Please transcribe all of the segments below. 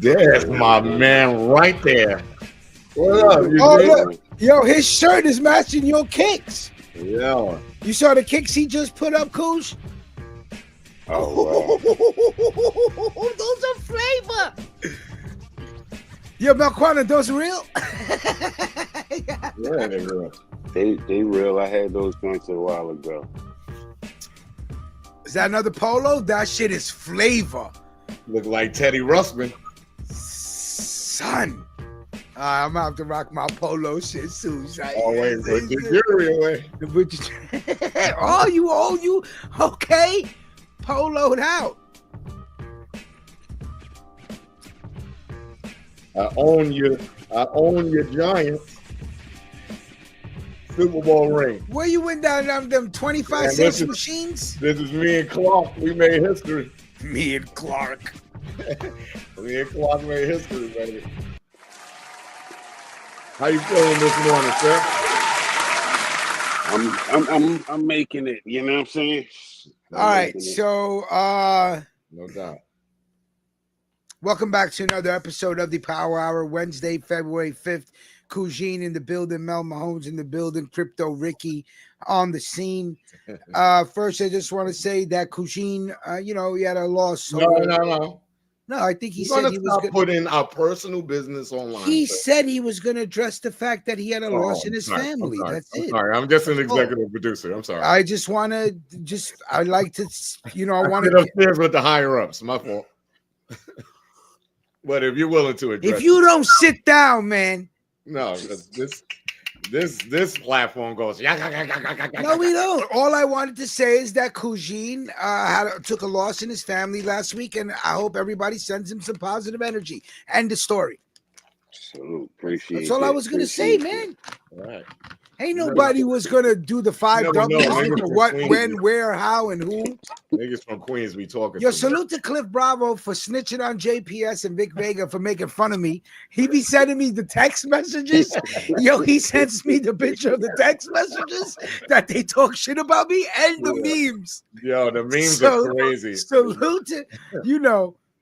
There's my man right there. What up? Oh, look. Yo, his shirt is matching your kicks. Yeah. You saw the kicks he just put up, Koosh? Oh, Those are flavor. Yo, Malquana, those real? Yeah, they real. they real. I had those joints a while ago. Is that another polo? That shit is flavor. Look like Teddy Russman. Son. I'm gonna have to rock my polo shit soon. Right? Always put the jury away. Oh, you okay? Poloed out. I own your Giants Super Bowl ring. Where you went down them 25-cent machines? This is me and Clark. We made history. Me and Clark. Me and Clark made history, baby. How you feeling this morning, sir? I'm making it. You know what I'm saying? All right, so No doubt. welcome back to another episode of the Power Hour, Wednesday, February 5th. Cougine in the building, Mel Mahomes in the building, Crypto Ricky on the scene. First, I just want to say that Cougine, he had a loss. So No, I think he said he was going to put in our personal business online. He said he was going to address the fact that he had a loss in his family. That's it. Sorry, I'm just an executive producer. I'm sorry. I just want to I like to, I want to get upstairs with the higher ups. My fault. But if you're willing to address, if you don't sit down, man. No, this platform goes. No, we don't. All I wanted to say is that Cougine took a loss in his family last week, and I hope everybody sends him some positive energy. End the story. So appreciate. That's all I was gonna say, man. All right. Ain't nobody was gonna do the five W's into what, when, where, how, and who. Niggas from Queens be talking. Yo, salute to Cliff Bravo for snitching on JPS and Vic Vega for making fun of me. He be sending me the text messages. Yo, he sends me the picture of the text messages that they talk shit about me and the memes. Yo, the memes are crazy. Salute to,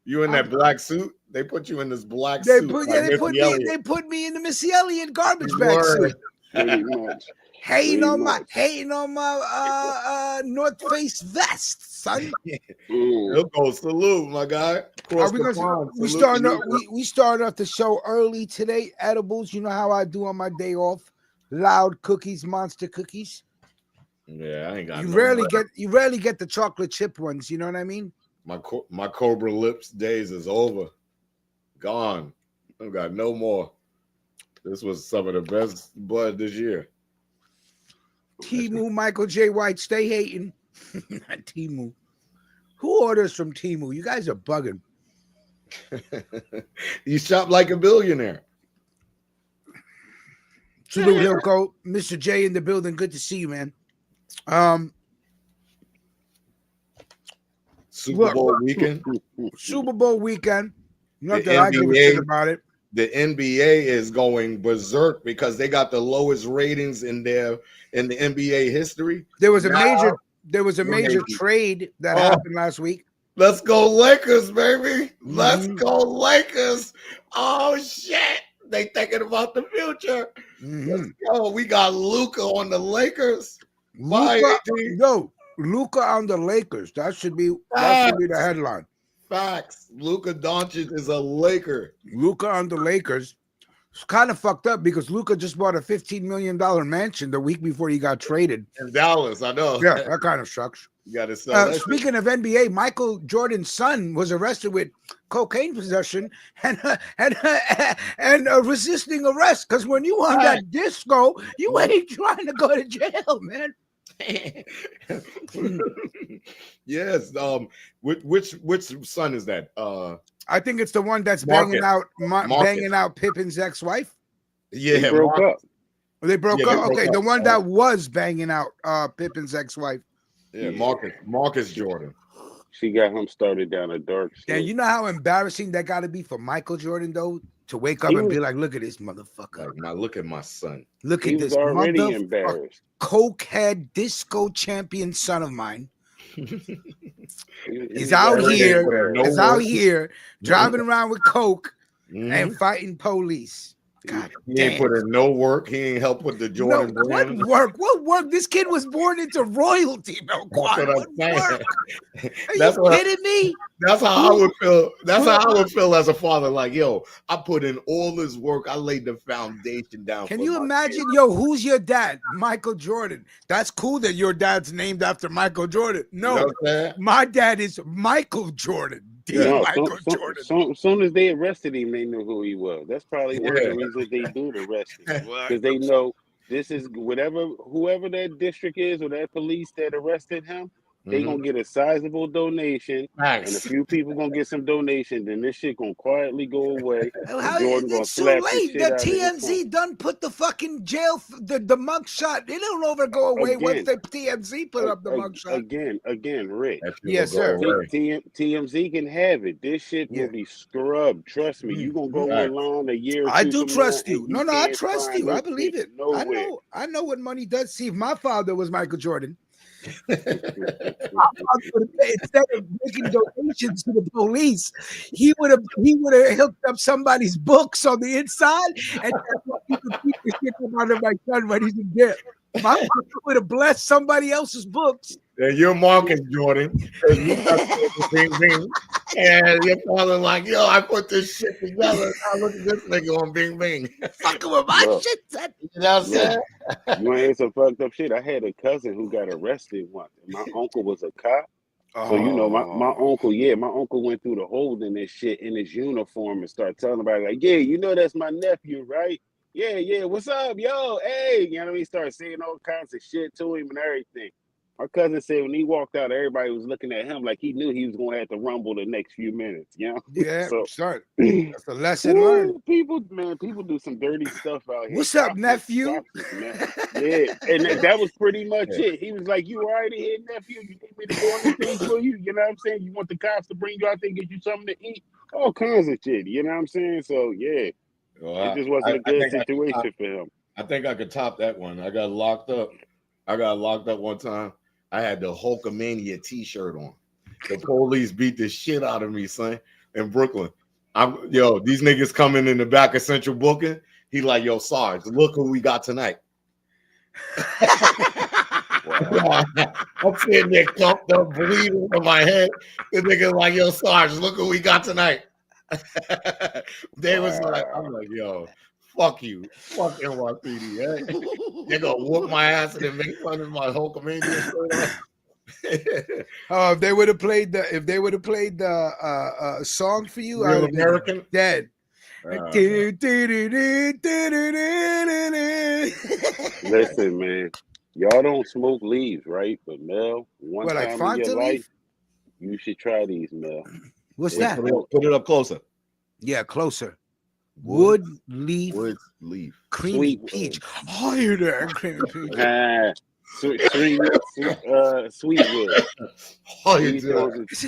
You in that black suit? They put you in this black suit. They put me in the Missy Elliott garbage bag suit. Hating on my North Face vest, son. He'll go salute, my guy. We started off the show early today. Edibles, you know how I do on my day off. Loud cookies, monster cookies. Yeah, I ain't got. You rarely get the chocolate chip ones. You know what I mean? My Cobra Lips days is over, gone. I got no more. This was some of the best bud this year. Timu, Michael J. White, stay hating. Timu. Who orders from Timu? You guys are bugging. You shop like a billionaire. Salute, Hilco. Mr. J in the building. Good to see you, man. Super Bowl weekend. Super Bowl weekend. Not that I give a shit about it. The NBA is going berserk because they got the lowest ratings in the NBA history. There was a major trade that happened last week. Let's go Lakers, baby. Let's go Lakers. Oh shit. They thinking about the future. Let's go. We got Luka on the Lakers. Luka on the Lakers. That should be the headline. Facts. Luka Doncic is a Laker. Luka on the Lakers. It's kind of fucked up because Luka just bought a $15 million mansion the week before he got traded. In Dallas, I know. Yeah, that kind of sucks. You got to sell speaking of NBA, Michael Jordan's son was arrested with cocaine possession and resisting arrest. Because when you on that disco, you ain't trying to go to jail, man. Yes. Which son is that? I think it's the one that's banging out Pippen's ex-wife. Yeah, they broke up. They broke up. Okay, the one that was banging out Pippen's ex-wife. Yeah, Marcus Jordan. She got him started down a dark slope. Yeah, you know how embarrassing that got to be for Michael Jordan though, to wake up and be like, "Look at this motherfucker! Like, now look at my son. Look at this already embarrassed. Cokehead disco champion son of mine, He's out here. No He's out work. here driving around with coke Mhm. and fighting police. God He ain't damn. put in no work. He ain't helped with the No, Jordan what brand. work? What work? This kid was born into royalty, That's Melquan. what I'm What saying. work? Are That's you what. kidding me? That's how I would feel. That's how I would feel as a father. Like, yo, I put in all this work. I laid the foundation down. Can for you my imagine? kids. Yo, who's your dad? Michael Jordan. That's cool that your dad's named after Michael Jordan. You No, know what I'm saying? my dad is Michael Jordan. The Yeah. No, Michael Jordan. soon as they arrested him, they knew who he was. That's probably one of the reasons they do the arresting, because they know this is whoever that district is or that police that arrested him. They gonna get a sizable donation, and a Nice. few people gonna get some donation. Then this shit gonna quietly go away, and Jordan gonna It's too slap the late. shit The out of his son. TMZ done put the fucking jail, the mug shot. They don't ever go away once Again, the TMZ put up the mug shot. again, Rick. That shit Yes, will go sir. away. TMZ can have it. This shit Yeah. will be scrubbed. Trust me. You gonna go Right. online a year or I two do from trust now, you. and No, I can't trust find you. I this believe bitch it. nowhere. I know what money does. See, if my father was Michael Jordan, instead of making donations to the police, he would have hooked up somebody's books on the inside, and that's what he could keep the shit from under my son when he's in jail. My father would have blessed somebody else's books. And you're Marcus Jordan. And you got the bing bing. And your father like, yo, I put this shit together. I look at this nigga on Bing Bing. Fucking with my Look, shit. Son. You know what I'm saying? you want to hear some fucked up shit? I had a cousin who got arrested once, and my uncle was a cop. So my uncle went through the holding and shit in his uniform and started telling everybody like, yeah, you know that's my nephew, right? Yeah, what's up, yo, hey, you know what I mean? Started saying all kinds of shit to him and everything. My cousin said when he walked out, everybody was looking at him like he knew he was going to have to rumble the next few minutes, you know? Yeah, So, son. That's a lesson learned. people do some dirty stuff out here. What's up, Cops nephew? man. Yeah, and that was pretty much it. He was like, "You all right here, nephew? You need me to do anything for you? You know what I'm saying? You want the cops to bring you out there and get you something to eat? All kinds of shit. You know what I'm saying? So yeah, Well, it just wasn't a good situation for him. I think I could top that one. I got locked up one time. I had the Hulkamania t-shirt on. The police beat the shit out of me, son, in Brooklyn. These niggas coming in the back of Central Booking. He like, yo, Sarge, look who we got tonight. Wow. I'm sitting there cuffed up, bleeding from my head. The nigga like, yo, Sarge, look who we got tonight. They was like, I'm like, yo, fuck you. Fuck NYPD. Eh? They gonna whoop my ass and then make fun of my Hulkamania shirt. If they would have played the song for you, Real American, dead. Listen, man, y'all don't smoke leaves, right? But Mel, one time in your life, you should try these, Mel. What's that? Put it up closer. Yeah, closer. Wood leaf, creamy Sweet peach. Higher there, creamy peach. Sweetwood.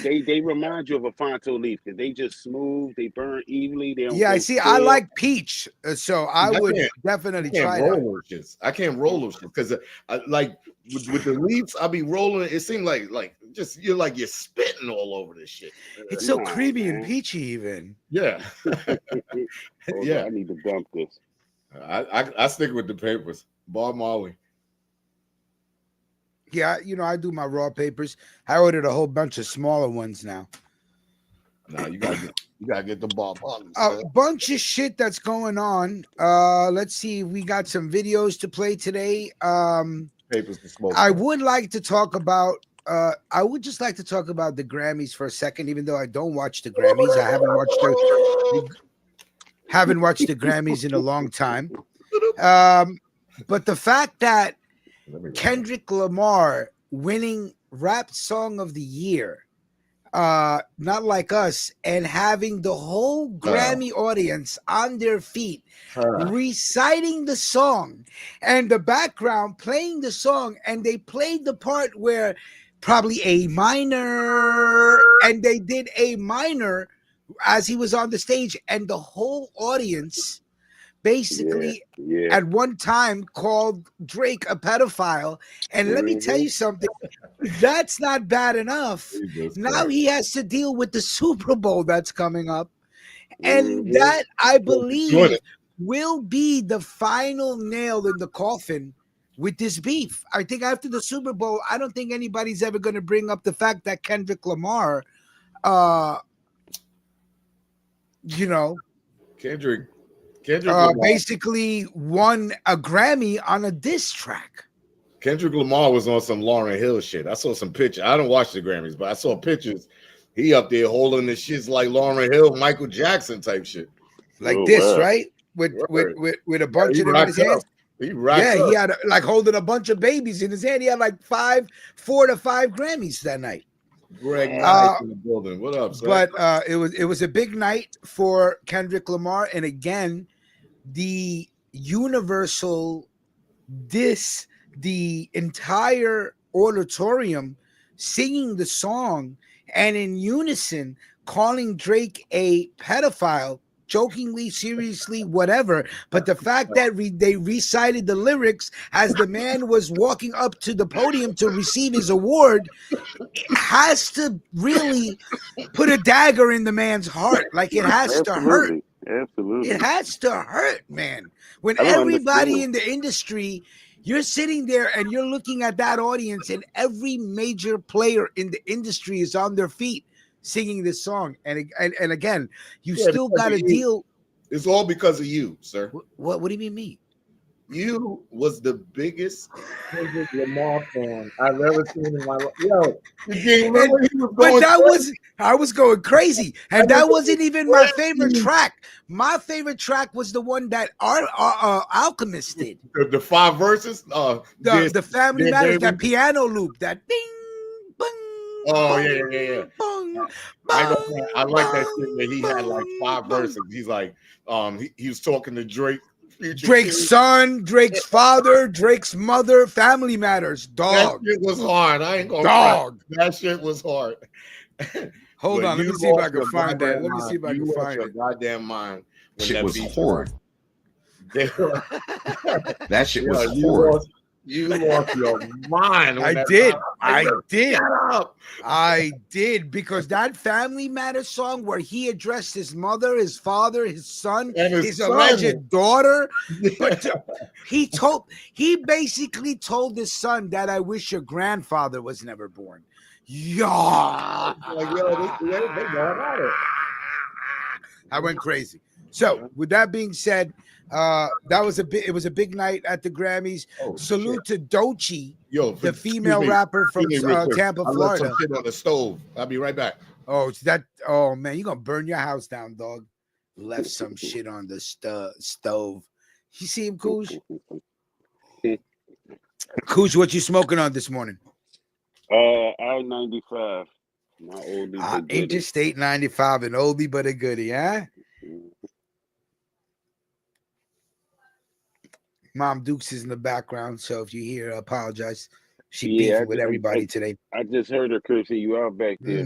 They remind you of a Fonto leaf because they just smooth. They burn evenly. I see. I like peach, so I would definitely try that. I can't roll those shit because like with the leaves, I be rolling. It seems like you're spitting all over this shit. It's so creamy and peachy, even. Yeah. Yeah. I need to dump this. I stick with the papers. Bob Marley. Yeah, I do my raw papers. I ordered a whole bunch of smaller ones now. No, you gotta get the Bob Marley. A bunch of shit that's going on. Let's see. We got some videos to play today. Papers to smoke. I would like to talk about. I would just like to talk about the Grammys for a second, even though I don't watch the Grammys. I haven't watched the Grammys in a long time. But the fact that Kendrick Lamar winning Rap Song of the Year, Not Like Us, and having the whole Grammy audience on their feet reciting the song and the background playing the song, and they played the part where probably A minor, and they did A minor as he was on the stage, and the whole audience basically at one time called Drake a pedophile. And let me tell you something, that's not bad enough. Now he has to deal with the Super Bowl that's coming up. And that, I believe, will be the final nail in the coffin with this beef. I think after the Super Bowl, I don't think anybody's ever going to bring up the fact that Kendrick Lamar, Kendrick basically won a Grammy on a diss track. Kendrick Lamar was on some Lauryn Hill shit. I saw some pictures. I don't watch the Grammys, but I saw pictures. He up there holding the shits like Lauryn Hill, Michael Jackson type shit. Like right? With a bunch of them in his hands. He had like holding a bunch of babies in his hand. He had like 4 to 5 Grammys that night. Greg Knight in the building. What up, sir? But it was a big night for Kendrick Lamar, and again, the universal diss, the entire auditorium singing the song and in unison calling Drake a pedophile, jokingly, seriously, whatever. But the fact that they recited the lyrics as the man was walking up to the podium to receive his award has to really put a dagger in the man's heart. Like, it has to hurt. Absolutely. It has to hurt, man. When everybody in the industry, you're sitting there and you're looking at that audience, and every major player in the industry is on their feet singing this song, and again, you still got to deal. It's all because of you, sir. What do you mean me? You was the biggest Kendrick Lamar fan I've ever seen in my life. Yo, I was going crazy, and that wasn't even my favorite track. My favorite track was the one that our Alchemist did. The 5 verses, the Family Matters, that piano loop, that ding. Oh yeah. I like that shit that he had like 5 verses. He's like, he was talking to Drake. Drake's son, Drake's father, Drake's mother, Family Matters. Dog. That shit was hard. I ain't gonna dog. Cry. That shit was hard. Hold on, let me see if I can find that. Let me see if I can find it. Goddamn mind. Shit was horrid. That shit was horrid. You lost your mind. I did, because that Family Matters song where he addressed his mother, his father, his son, and his alleged daughter. But he basically told his son that I wish your grandfather was never born. Yeah. I went crazy. So with that being said, it was a big night at the Grammys. Salute to Doechii, the female rapper from Tampa, Florida. I left some shit on the stove. I'll be right back. Oh man, you're gonna burn your house down, dog. Left some shit on the stove. You see him, Koosh? Koosh, what you smoking on this morning? I-95. Interstate 95, an oldie but a goodie, huh? Mom Dukes is in the background, so if you hear, I apologize. She beefing with everybody today. I just heard her cursing you out back there.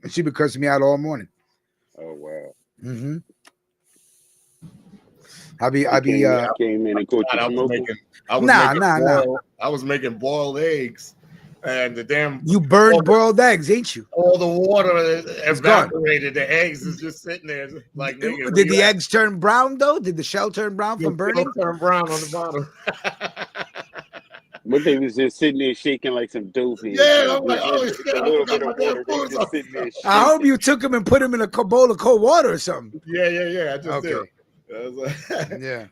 She been cursing me out all morning. Oh wow. I came in and caught you I was making boiled eggs. And the damn you burned boiled eggs, ain't you? All the water evaporated. The eggs is just sitting there. Like, nigga, did the eggs turn brown though? Did the shell turn brown from burning? Turn brown on the bottom. But they was just sitting there shaking like some dopey. Yeah, I'm like, oh shit! A little bit of water. I hope you took them and put them in a bowl of cold water or something. Yeah. I just did. Yeah.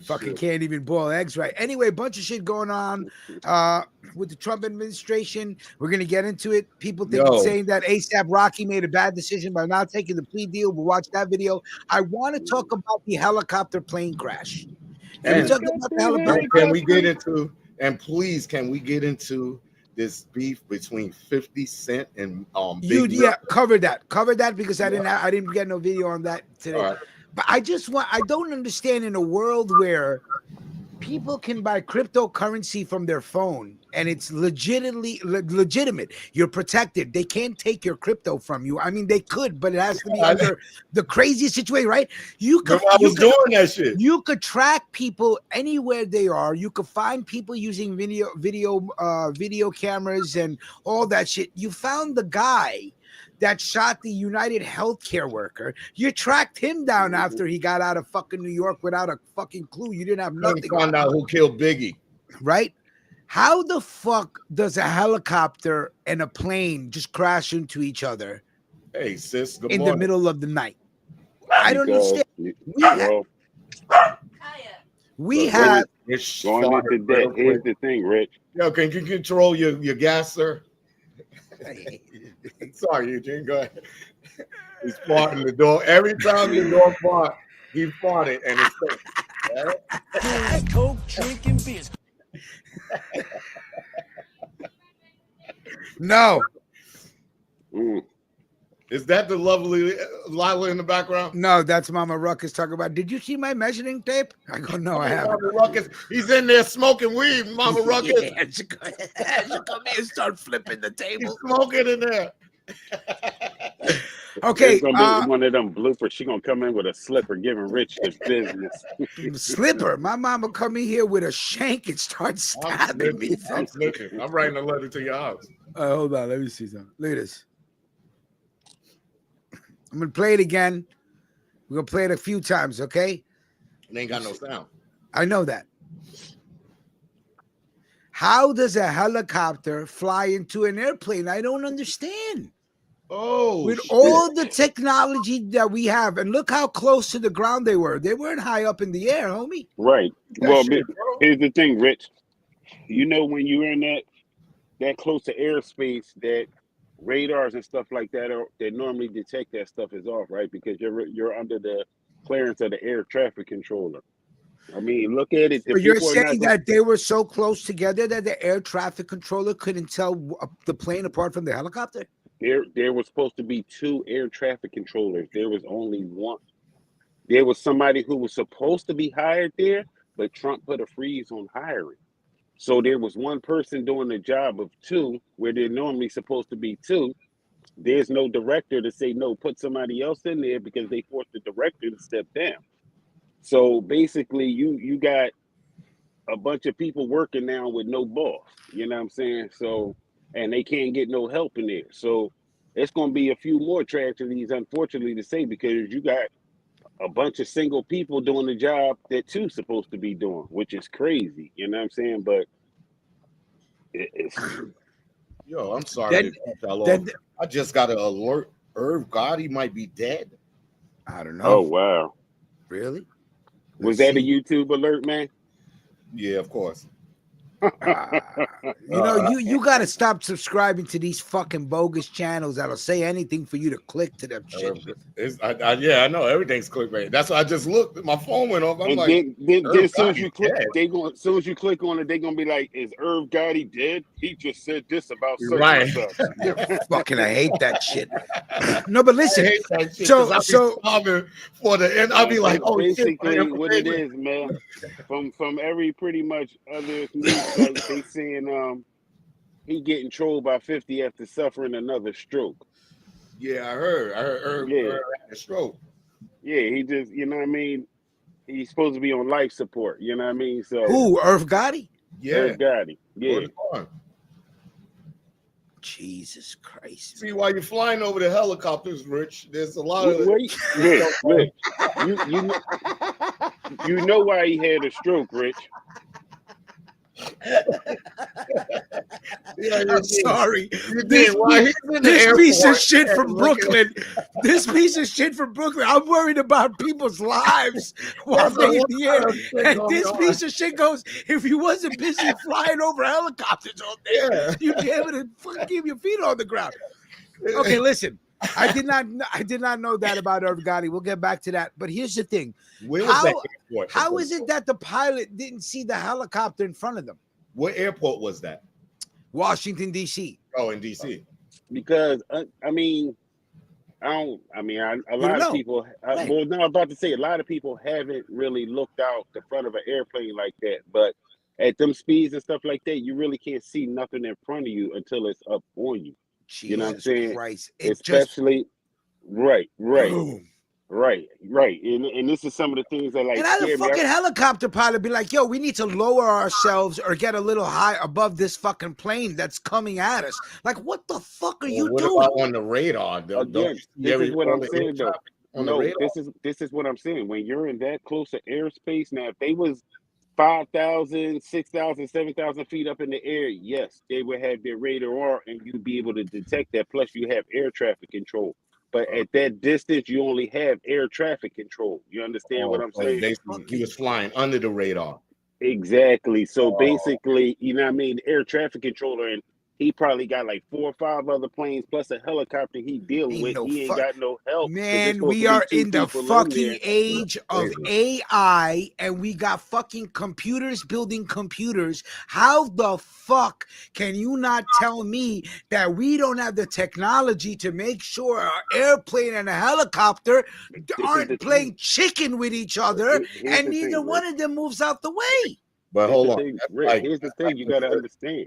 Fucking can't even boil eggs right. Anyway, a bunch of shit going on with the Trump administration. We're gonna get into it. People saying that ASAP Rocky made a bad decision by not taking the plea deal. We'll watch that video. I want to talk about the helicopter plane crash. Can we get into this beef between 50 Cent and cover that because I didn't get no video on that today. Right. But I don't understand, in a world where people can buy cryptocurrency from their phone and it's legitimate. You're protected. They can't take your crypto from you. I mean, they could, but it has to be under the craziest situation, right? You could doing that shit. You could track people anywhere they are. You could find people using video cameras and all that shit. You found the guy that shot the United Healthcare worker. You tracked him down after he got out of fucking New York without a fucking clue. You didn't have nothing. Found out who killed Biggie. Right? How the fuck does a helicopter and a plane just crash into each other? Hey, sis, good in morning. The middle of the night? I don't understand. We have going into debt. Here's the thing, Rich. Yo, can you control your gas, sir? Sorry, Eugene. Go ahead. He's farting the door. Every time the door fart, he farted, and it's right? Coke, drinking beers. No. Is that the lovely Lila in the background? No, that's Mama Ruckus talking about. Did you see my measuring tape? I go, no, I haven't. Mama Ruckus, he's in there smoking weed. Mama Ruckus. Yeah, she come here and start flipping the table. He's smoking in there. Okay, it's gonna be one of them bloopers. She gonna come in with a slipper, giving Rich the business. Slipper. My mama come in here with a shank and start stabbing me. I'm snitching. I'm writing a letter to your house. Hold on, let me see something. Look at this. I'm gonna play it again. We're gonna play it a few times, okay? It ain't got no sound. I know that. How does a helicopter fly into an airplane? I don't understand. Oh, with all the technology that we have, and look how close to the ground they were. They weren't high up in the air, homie. Right. Well, here's the thing, Rich. You know, when you're in that close to airspace, that radars and stuff like that that normally detect that stuff is off, right? Because you're under the clearance of the air traffic controller. I mean, look at it. But you're saying that they were so close together that the air traffic controller couldn't tell the plane apart from the helicopter? There was supposed to be 2 air traffic controllers. There was only one. There was somebody who was supposed to be hired there, but Trump put a freeze on hiring. So there was one person doing the job of 2, where they're normally supposed to be 2. There's no director to say, no, put somebody else in there, because they forced the director to step down. So basically, you got a bunch of people working now with no boss. You know what I'm saying? So, and they can't get no help in there. So it's going to be a few more tragedies, unfortunately, to say, because you got a bunch of single people doing the job that 2's supposed to be doing, which is crazy. You know what I'm saying? But it's... Yo, I'm sorry. I just got an alert. Irv Gotti might be dead. I don't know. Oh, wow. Really? Was that a YouTube alert, man? Yeah, of course. You got to stop subscribing to these fucking bogus channels that'll say anything for you to click to them shit. I know everything's clickbait. That's why I just looked. My phone went off. I'm and like, then as soon as you click, as soon as you click on it, they're gonna be like, "Is Irv Gotti dead? He just said this about such and such." Fucking, I hate that shit. No, but listen. Shit, so for the end, I'll be like, "Oh, basically, shit, what it is, man." From every pretty much other news site, they saying he getting trolled by 50 after suffering another stroke. Yeah, I heard Irv had a stroke. Yeah, he just, you know what I mean? He's supposed to be on life support, you know what I mean? So who, Irv Gotti? Yeah. Irv Gotti. Yeah. Jesus Christ. See, while you're flying over the helicopters, Rich, there's a lot of Rich, you know why he had a stroke, Rich. I'm sorry. This piece of shit from Brooklyn. This piece of shit from Brooklyn. I'm worried about people's lives while they're in the air. And this piece of shit goes, if you wasn't busy flying over helicopters all day, you'd be able to fucking keep your feet on the ground. Okay, listen. I did not know that about Irv Gotti. We'll get back to that. But here's the thing. How is it that the pilot didn't see the helicopter in front of them? What airport was that? Washington, D.C. Oh, in D.C. Because, I mean, A lot of people. Right. Well, no, I'm about to say a lot of people haven't really looked out the front of an airplane like that. But at them speeds and stuff like that, you really can't see nothing in front of you until it's up on you. Jesus You know what I'm saying? Christ! Especially, right. Boom. Right. And this is some of the things that like And as a scare me. fucking helicopter pilot be like, yo, we need to lower ourselves or get a little high above this fucking plane that's coming at us. Like, what the fuck are you doing? About on the radar? Again, this is what I'm saying though. No, this is what I'm saying. When you're in that close to airspace, now if they was 5,000, 6,000, 7,000 feet up in the air, yes, they would have their radar and you'd be able to detect that. Plus, you have air traffic control. But at that distance, you only have air traffic control. You understand what I'm saying? Basically, he was flying under the radar. Exactly. So basically, you know what I mean? The air traffic controller, and he probably got like 4 or 5 other planes plus a helicopter he dealing with. He ain't got no help. Man, we are in the fucking age of AI and we got fucking computers building computers. How the fuck can you not tell me that we don't have the technology to make sure our airplane and a helicopter aren't playing chicken with each other and neither one of them moves out the way? But hold on. Rick, here's the thing you got to understand.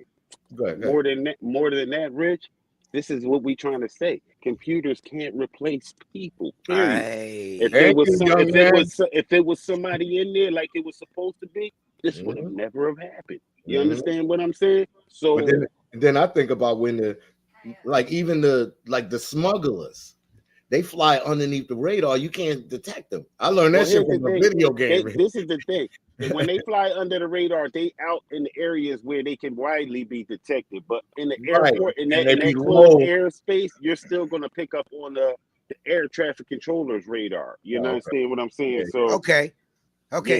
More than that, Rich, this is what we trying to say. Computers can't replace people. Period. If it was somebody in there like it was supposed to be, this would have never have happened. You understand what I'm saying? So but then I think about when the smugglers, they fly underneath the radar. You can't detect them. I learned that shit from a video game. This is the thing. When they fly under the radar, they out in the areas where they can widely be detected. But in the airport, in that closed airspace, you're still going to pick up on the air traffic controller's radar. You understand what I'm saying? So okay,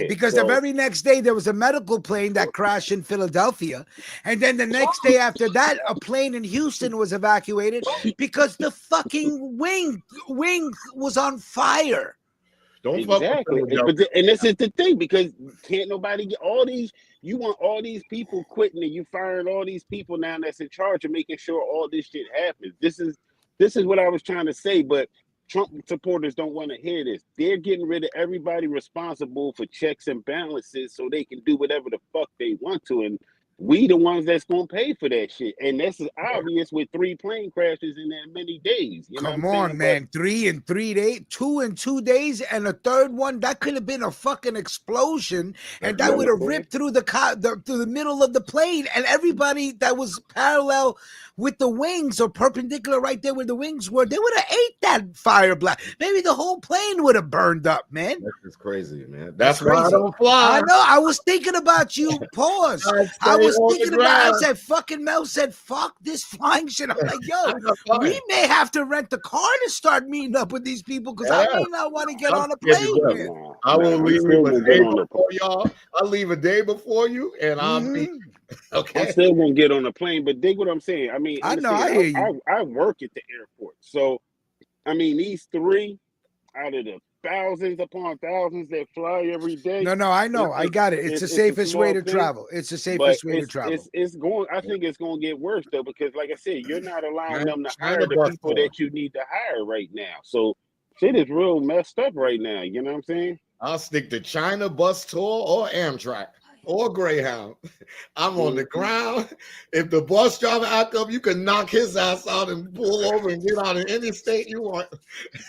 because the very next day there was a medical plane that crashed in Philadelphia, and then the next day after that, a plane in Houston was evacuated because the fucking wing was on fire. Exactly. And this is the thing, because can't nobody get all these. You want all these people quitting, and you firing all these people now that's in charge of making sure all this shit happens. This is what I was trying to say, but Trump supporters don't want to hear this. They're getting rid of everybody responsible for checks and balances so they can do whatever the fuck they want to. And we the ones that's going to pay for that shit. And this is obvious with 3 plane crashes in that many days. Come on, man. 3 in 3 days, 2 in 2 days, and a third one, that could have been a fucking explosion. And that would have ripped through through the middle of the plane. And everybody that was parallel with the wings or perpendicular right there where the wings were, they would have ate that fire blast. Maybe the whole plane would have burned up, man. That's crazy, man. That's why I don't fly. I know. I was thinking about you. Pause. I was thinking about. I said, "Fucking Mel said, fuck this flying shit." I'm like, "Yo, we may have to rent the car to start meeting up with these people because I may not want to get on a plane." I will leave a day before y'all. I'll leave a day before you, and I'll be okay. I'm still gonna get on a plane, but dig what I'm saying. I mean, I know. I hear you. I work at the airport, so I mean, these 3 out of the thousands upon thousands that fly every day. No, I know. I got it. It's the safest way to travel. It's the safest way to travel. It's going. I think it's going to get worse though, because like I said, you're not allowing them to hire the people that you need to hire right now. So shit is real messed up right now. You know what I'm saying? I'll stick to China bus tour or Amtrak or Greyhound. I'm on the ground. If the bus driver act up, you can knock his ass out and pull over and get out in any state you want.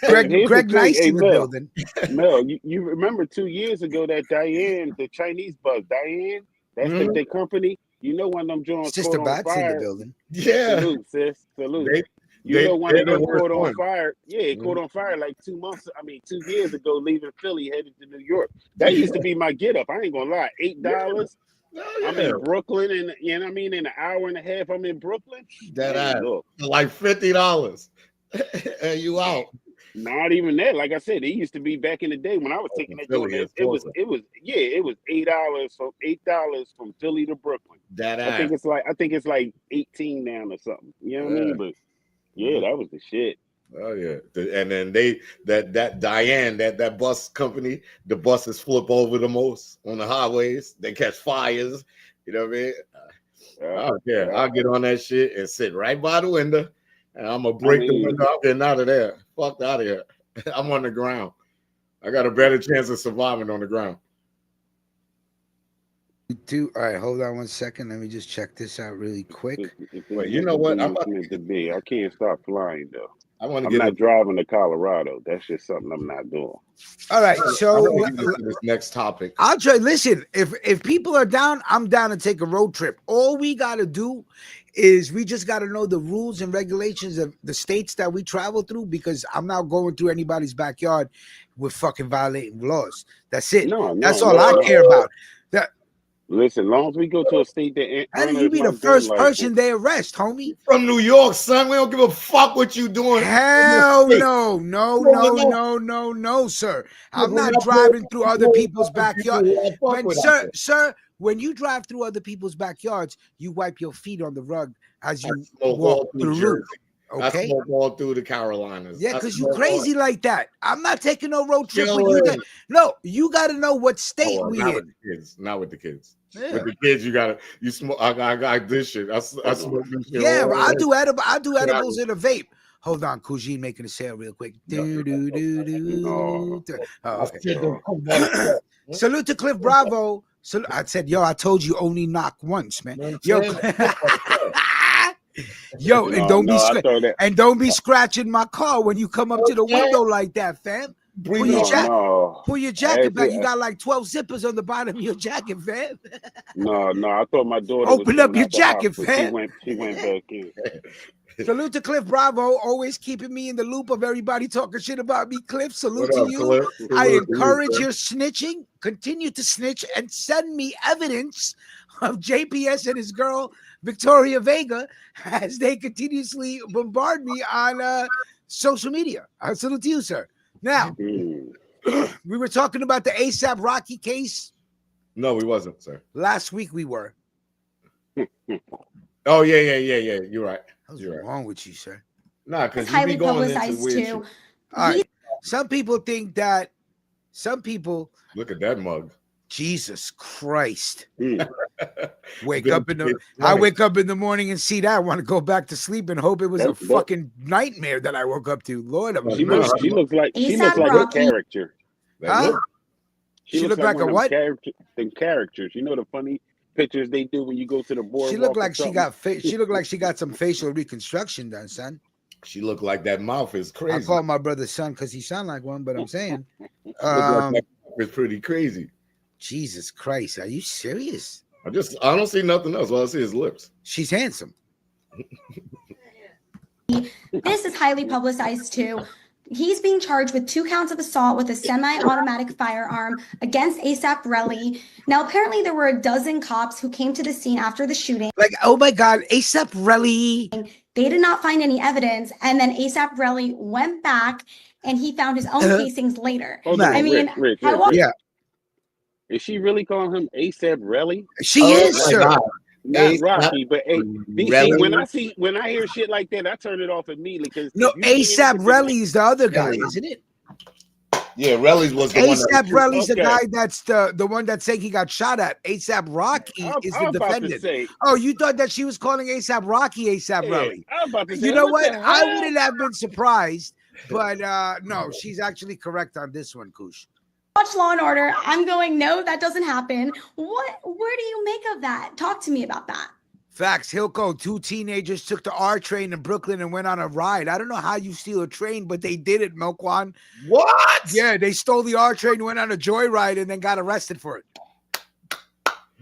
Greg Nice in the building. Mel, you remember 2 years ago that Diane, the Chinese bus, Diane, that's the company. You know, one of them joints caught on fire. In the building. Yeah. Salute, sis. Salute. You know, one of them caught on fire. Yeah, it caught on fire like 2 years ago, leaving Philly, headed to New York. That used to be my get up. I ain't gonna lie. $8. I'm in Brooklyn, and you know what I mean, in an hour and a half, I'm in Brooklyn. Like $50. And you out. Not even that. Like I said, it used to be back in the day when I was taking that joint. It was $8 from Philly to Brooklyn. I think it's like 18 now or something. You know what I mean? But yeah, that was the shit. Oh yeah, and then that Diane, that bus company, the buses flip over the most on the highways. They catch fires. You know what I mean? I'll get on that shit and sit right by the window And I'm gonna break the window. I'm getting out of there. Fuck out of here. I'm on the ground. I got a better chance of surviving on the ground. All right, hold on one second. Let me just check this out really quick. Wait, you know what? I'm meant to be. I can't stop flying though. I'm not driving to Colorado. That's just something I'm not doing. All right, so this next topic. I'll try. Listen, if people are down, I'm down to take a road trip. All we got to do is we just got to know the rules and regulations of the states that we travel through, because I'm not going through anybody's backyard with fucking violating laws. That's it. That's all I care about. Listen, as long as we go to a state that you be the first person they arrest, homie. From New York, son. We don't give a fuck what you doing. Hell no, sir. I'm not driving through other people's backyards. Sir, when you drive through other people's backyards, you wipe your feet on the rug as you walk through the roof. Okay. I smoke all through the Carolinas. Yeah, because you crazy like that. I'm not taking no road trip with you. You got to know what state we in. With the kids. Not with the kids. Yeah. With the kids, you smoke. I got this shit. I smoke this shit. Yeah, I do edibles in a vape. Hold on, Cousine making a sale real quick. Salute to Cliff Bravo. So I said, I told you only knock once, man. And don't be scratching my car when you come up to the window like that, fam. Pull your jacket back. You got like 12 zippers on the bottom of your jacket, fam. No, I thought my daughter open up your jacket, fam. She went back in. Salute to Cliff Bravo, always keeping me in the loop of everybody talking shit about me. Cliff, salute to you. Cliff? I encourage your snitching. Continue to snitch and send me evidence of JPS and his girl Victoria Vega as they continuously bombard me on social media. I salute to you, sir. Now, we were talking about the ASAP Rocky case. No, we wasn't, sir. Last week we were. Oh, yeah. You're right. What's wrong with you, sir? Nah, because you be going into weird shit. All right. Some people think that. Some people. Look at that mug. Jesus Christ. I wake up in the morning and see that. I want to go back to sleep and hope it was a fucking nightmare that I woke up to. Lord, she looks like a character. Huh? She looked like a what? The characters. You know the funny pictures they do when you go to the boardwalk. She looked like she looked like she got some facial reconstruction done, son. She looked like that mouth is crazy. I call my brother son because he sound like one, but I'm saying it's pretty crazy. Jesus Christ, are you serious? I don't see nothing else. All I see is lips. She's handsome. This is highly publicized too. He's being charged with 2 counts of assault with a semi-automatic firearm against ASAP Relly. Now, apparently there were a dozen cops who came to the scene after the shooting. Like, oh my God, ASAP Relly. They did not find any evidence. And then ASAP Relly went back and he found his own casings later. I mean, Rick. Yeah. Is she really calling him ASAP Relly? She is, sir. Not Rocky, but when I hear shit like that, I turn it off immediately. Because ASAP Relly is the other guy, isn't it? Yeah, Relly was the one. ASAP Relly's the guy that's the one that's saying he got shot at. ASAP Rocky is the defendant. Oh, you thought that she was calling ASAP Rocky ASAP Relly? I was about to say, you know what? I wouldn't have been surprised, but no, she's actually correct on this one, Kush. Watch Law and Order. I'm going, no, that doesn't happen. Where do you make of that? Talk to me about that. Facts. Hilco, 2 teenagers took the R train in Brooklyn and went on a ride. I don't know how you steal a train, but they did it, Milkwan. What? Yeah, they stole the R train, went on a joyride, and then got arrested for it.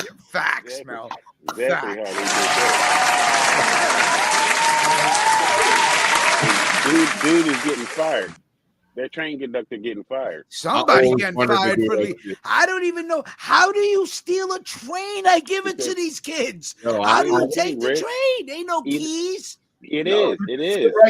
Yeah, facts, Mel. Exactly facts. How they did that. Dude is getting fired. That train conductor getting fired. Somebody getting fired for I don't even know. How do you steal a train? I give it to these kids. How do you take the train? Ain't no keys. It is.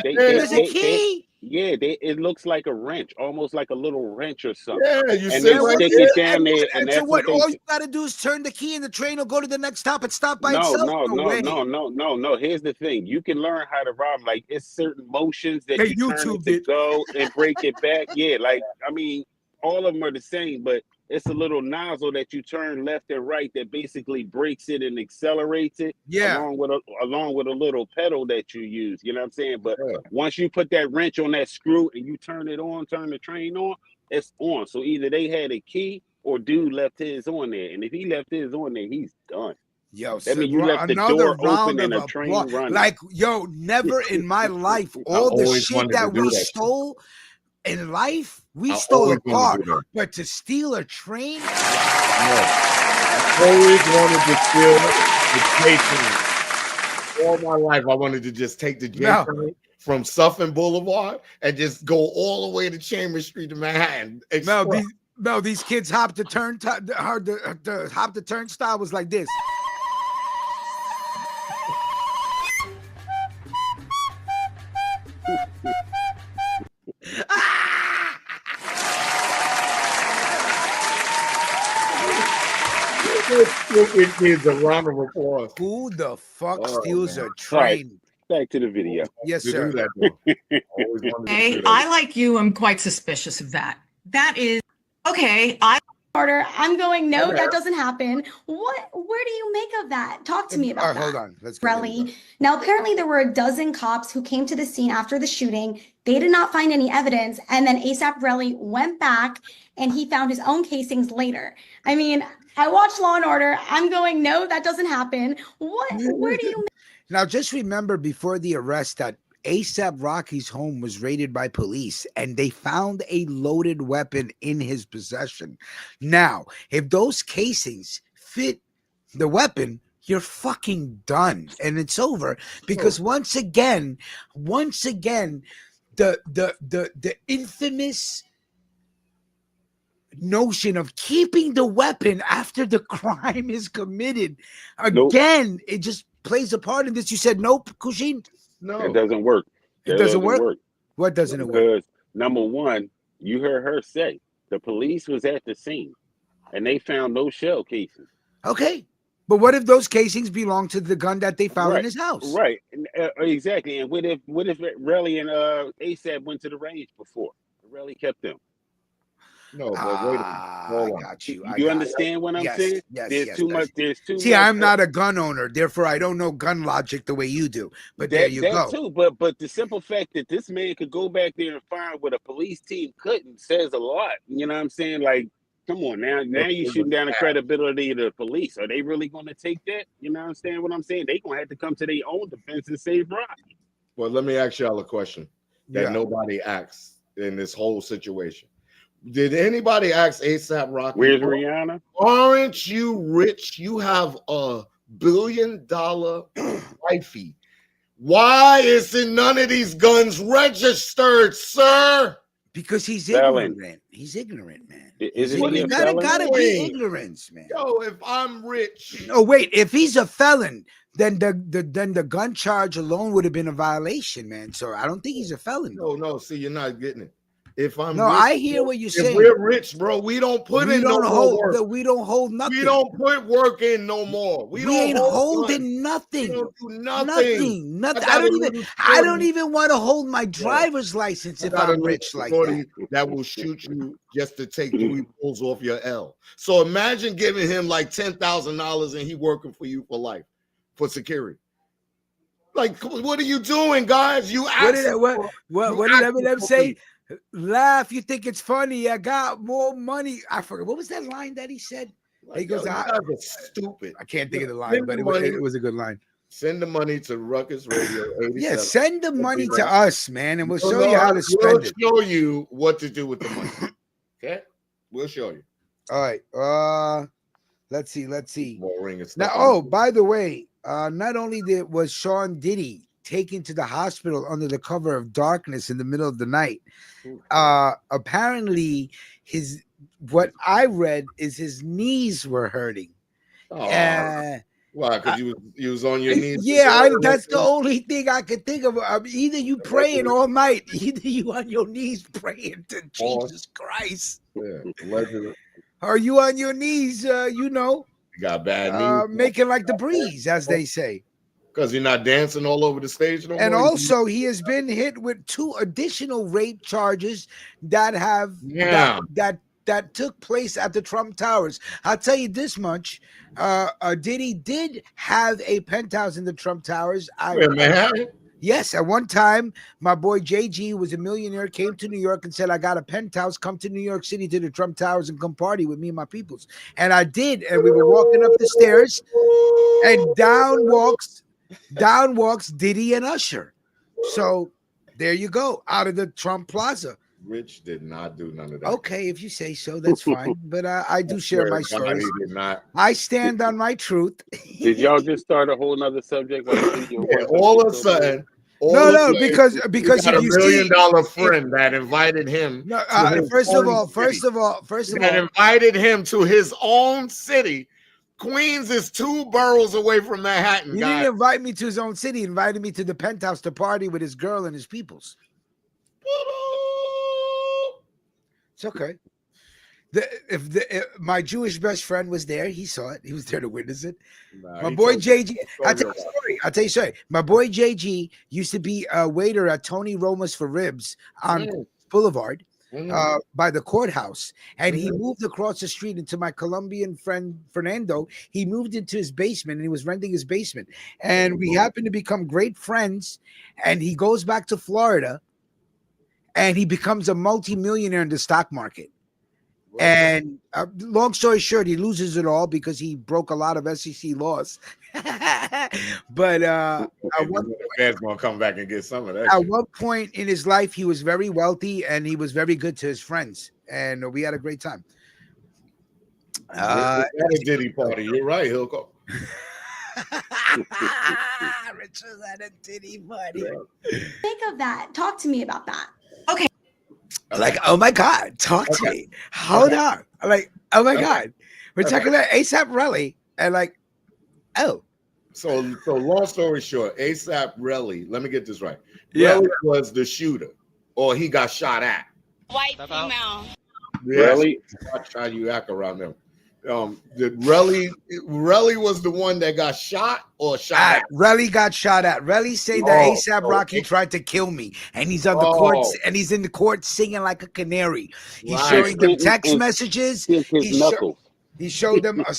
There's a key. It looks like a wrench, almost like a little wrench or something. Yeah, you and they stick it down there. And so what? All you gotta do is turn the key, and the train will go to the next stop and stop by itself. No. Here's the thing: you can learn how to rob. Like it's certain motions that you turn to go and break it back. Yeah, like I mean, all of them are the same, but it's a little nozzle that you turn left and right that basically breaks it and accelerates it. Yeah. Along with a little pedal that you use. You know what I'm saying? But once you put that wrench on that screw and you turn the train on, it's on. So either they had a key or dude left his on there. And if he left his on there, he's done. Yo, that means you left the door open and a train running. Like, yo, never in my life, all the shit that we stole in life, we stole a car. But to steal a train? I always wanted to steal the J train. All my life, I wanted to just take the J train from Suffern Boulevard and just go all the way to Chambers Street to Manhattan. No, these kids hopped the turnstile was like this. Stupid kids, a round of applause. Who the fuck steals a train? Back to the video. Yes, sir. Hey, I, like you, am quite suspicious of that. That is okay. Order. I'm going, no, that doesn't happen. Where do you make of that? Talk to me about that. Hold on. Let's go. Now, apparently there were a dozen cops who came to the scene after the shooting. They did not find any evidence. And then ASAP Relly went back and he found his own casings later. I mean, I watched Law and Order. I'm going, no, that doesn't happen. Where do you Now, just remember before the arrest that ASAP Rocky's home was raided by police and they found a loaded weapon in his possession. Now, if those casings fit the weapon, you're fucking done and it's over because once again, the infamous notion of keeping the weapon after the crime is committed again, it just plays a part in this. You said nope, Kushin? No, it doesn't work. It doesn't work. What doesn't it work? Because number one, you heard her say the police was at the scene and they found no shell casings. Okay, but what if those casings belong to the gun that they found in his house? Right, exactly. And what if Relly and ASAP went to the range before? Relly kept them. No, but wait a minute. I got you. You understand what I'm saying? Yes, there's too much. See, I'm not a gun owner, therefore I don't know gun logic the way you do. But there you go. Too. But the simple fact that this man could go back there and find what a police team couldn't says a lot. You know what I'm saying? Like, come on now you shooting down the credibility of the police. Are they really going to take that? You know what I'm saying? They going to have to come to their own defense and save Rock. Well, let me ask y'all a question that nobody asks in this whole situation. Did anybody ask ASAP Rocky? Where's Rihanna? Aren't you rich? You have $1 billion wifey. Why isn't none of these guns registered, sir? Because he's ignorant. He's ignorant, man. You gotta be ignorance, man. Yo, if I'm rich. Oh, wait, if he's a felon, then the gun charge alone would have been a violation, man. So I don't think he's a felon. No, see, you're not getting it. If I'm rich, I hear what you're saying. If we're rich, bro, we don't put in no more work. We don't hold nothing. We don't put work in no more. We ain't holding nothing. We don't do nothing. I don't even want to hold my driver's license if I'm rich like that. That will shoot you just to take 3 pulls off your L. So imagine giving him like $10,000 and he working for you for life for security. Like, what are you doing, guys? You what did Eminem say? Laugh, you think it's funny. I got more money. I forgot. What was that line that he said? He goes, stupid. I can't think of the line, but it was a good line. Send the money to Ruckus Radio 87. Yeah, send the money to us, man, and we'll show you how to spend it. We'll show you what to do with the money. Okay? We'll show you. All right. Let's see. Now, by the way, not only was Sean Diddy taken to the hospital under the cover of darkness in the middle of the night. Apparently, what I read is his knees were hurting. Why? Because you was on your knees. Yeah, that's the only thing I could think of. Either you praying all night, either you on your knees praying to Jesus Christ. Yeah, are you on your knees? You got bad knees, making like the breeze, as they say. Because you're not dancing all over the stage no more. And also, he has been hit with 2 additional rape charges that have that that took place at the Trump Towers. I'll tell you this much. Diddy did have a penthouse in the Trump Towers. Yes, at one time, my boy JG was a millionaire, came to New York and said, I got a penthouse, come to New York City to the Trump Towers and come party with me and my peoples. And I did, and we were walking up the stairs, and down walks Diddy and Usher. So there you go, out of the Trump Plaza. Rich did not do none of that. Okay, if you say so, that's fine. But I do share my stories. He did not. I stand on my truth. Did y'all just start a whole nother subject? All of a sudden. No, because if you $1 million friend that invited him. No, first of all, invited him to his own city. Queens is 2 boroughs away from Manhattan. He didn't invite me to his own city. He invited me to the penthouse to party with his girl and his peoples. It's okay. If my Jewish best friend was there, he saw it. He was there to witness it. My boy JG. I'll tell you a story. My boy JG used to be a waiter at Tony Roma's for Ribs on Boulevard by the courthouse. And he moved across the street into my Colombian friend Fernando. He moved into his basement and he was renting his basement. And we happened to become great friends. And he goes back to Florida and he becomes a multimillionaire in the stock market. And long story short, he loses it all because he broke a lot of SEC laws. But Fed's gonna come back and get some of that. At one point in his life, he was very wealthy and he was very good to his friends, and we had a great time. At a Diddy party, you're right. He'll go. Rich was at a Diddy party. Think of that. Talk to me about that. Okay. Like, oh my God, talk to me. Hold on. I'm like, oh my God. We're talking about ASAP Rally. And like, oh. So long story short, ASAP Rally, let me get this right. Yeah. Rally was the shooter, or he got shot at. White female. Rally? Watch how you act around them. Did Relly was the one that got shot or shot at? Relly got shot at. Relly saying that ASAP Rocky tried to kill me, and he's on the court, and he's in the court singing like a canary. He's showing them text messages. He showed them a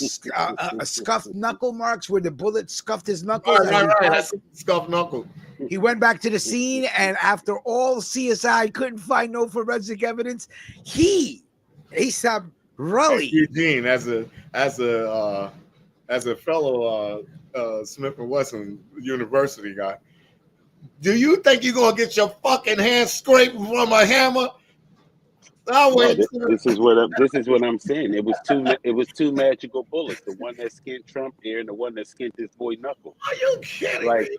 scuffed knuckle marks where the bullet scuffed his knuckles. Right. Scuffed knuckle. He went back to the scene, and after all CSI couldn't find no forensic evidence, ASAP Rally. Eugene, as a fellow Smith and Wesson University guy, do you think you're gonna get your fucking hand scraped from a hammer? This is what I'm saying. It was two magical bullets. The one that skinned Trump ear and the one that skinned his boy knuckle. Are you kidding me?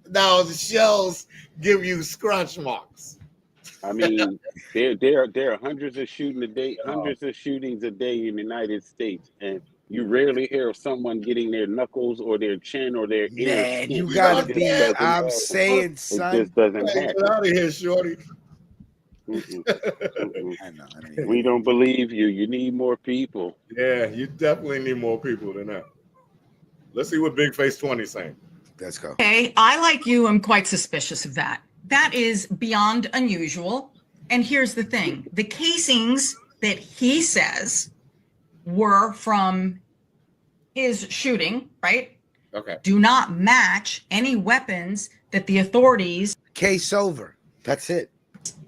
Now the shells give you scratch marks. I mean, there are hundreds of shootings a day in the United States, and you rarely hear of someone getting their knuckles or their chin or their ear. Man, you gotta be. I'm saying, son, it just doesn't happen. Get out of here, shorty. I know. We don't believe you. You need more people. Yeah, you definitely need more people than that. Let's see what Big Face 20 is saying. Let's go. Okay, I, like you, am quite suspicious of that. That is beyond unusual. And here's the thing. The casings that he says were from his shooting, right? Okay. Do not match any weapons that the authorities Case over. That's it.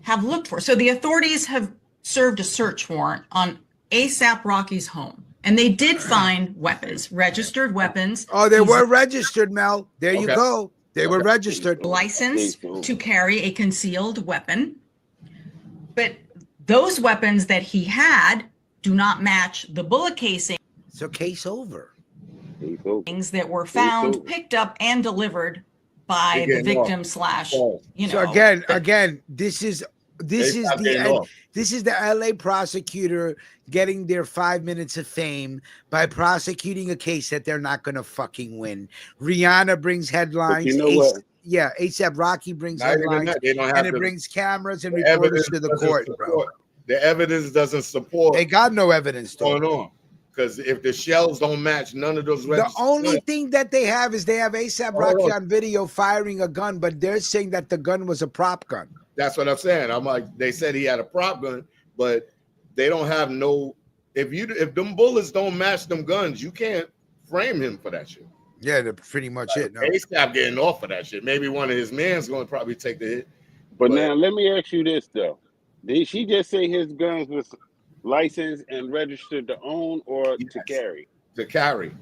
have looked for. So the authorities have served a search warrant on ASAP Rocky's home. And they did find weapons, registered weapons. Oh, they were registered, Mel. There you go. They were registered. License to carry a concealed weapon. But those weapons that he had do not match the bullet casing. So case over. Things that were found, picked up, and delivered by the victim slash, So again, this is the LA prosecutor getting their 5 minutes of fame by prosecuting a case that they're not going to fucking win. Rihanna brings headlines. You know what? Yeah, ASAP Rocky brings headlines, and it brings cameras and reporters to the court, bro. The evidence doesn't support. They got no evidence going on. Because if the shells don't match, none of those. The only thing that they have is they have ASAP Rocky on video firing a gun, but they're saying that the gun was a prop gun. That's what I'm saying. I'm like, they said he had a prop gun, but they don't have no. If them bullets don't match them guns, you can't frame him for that shit. Yeah, that's pretty much it. No. They stop getting off of that shit. Maybe one of his men's going to probably take the hit. But now let me ask you this though: did she just say his guns was licensed and registered to own or to carry? To carry.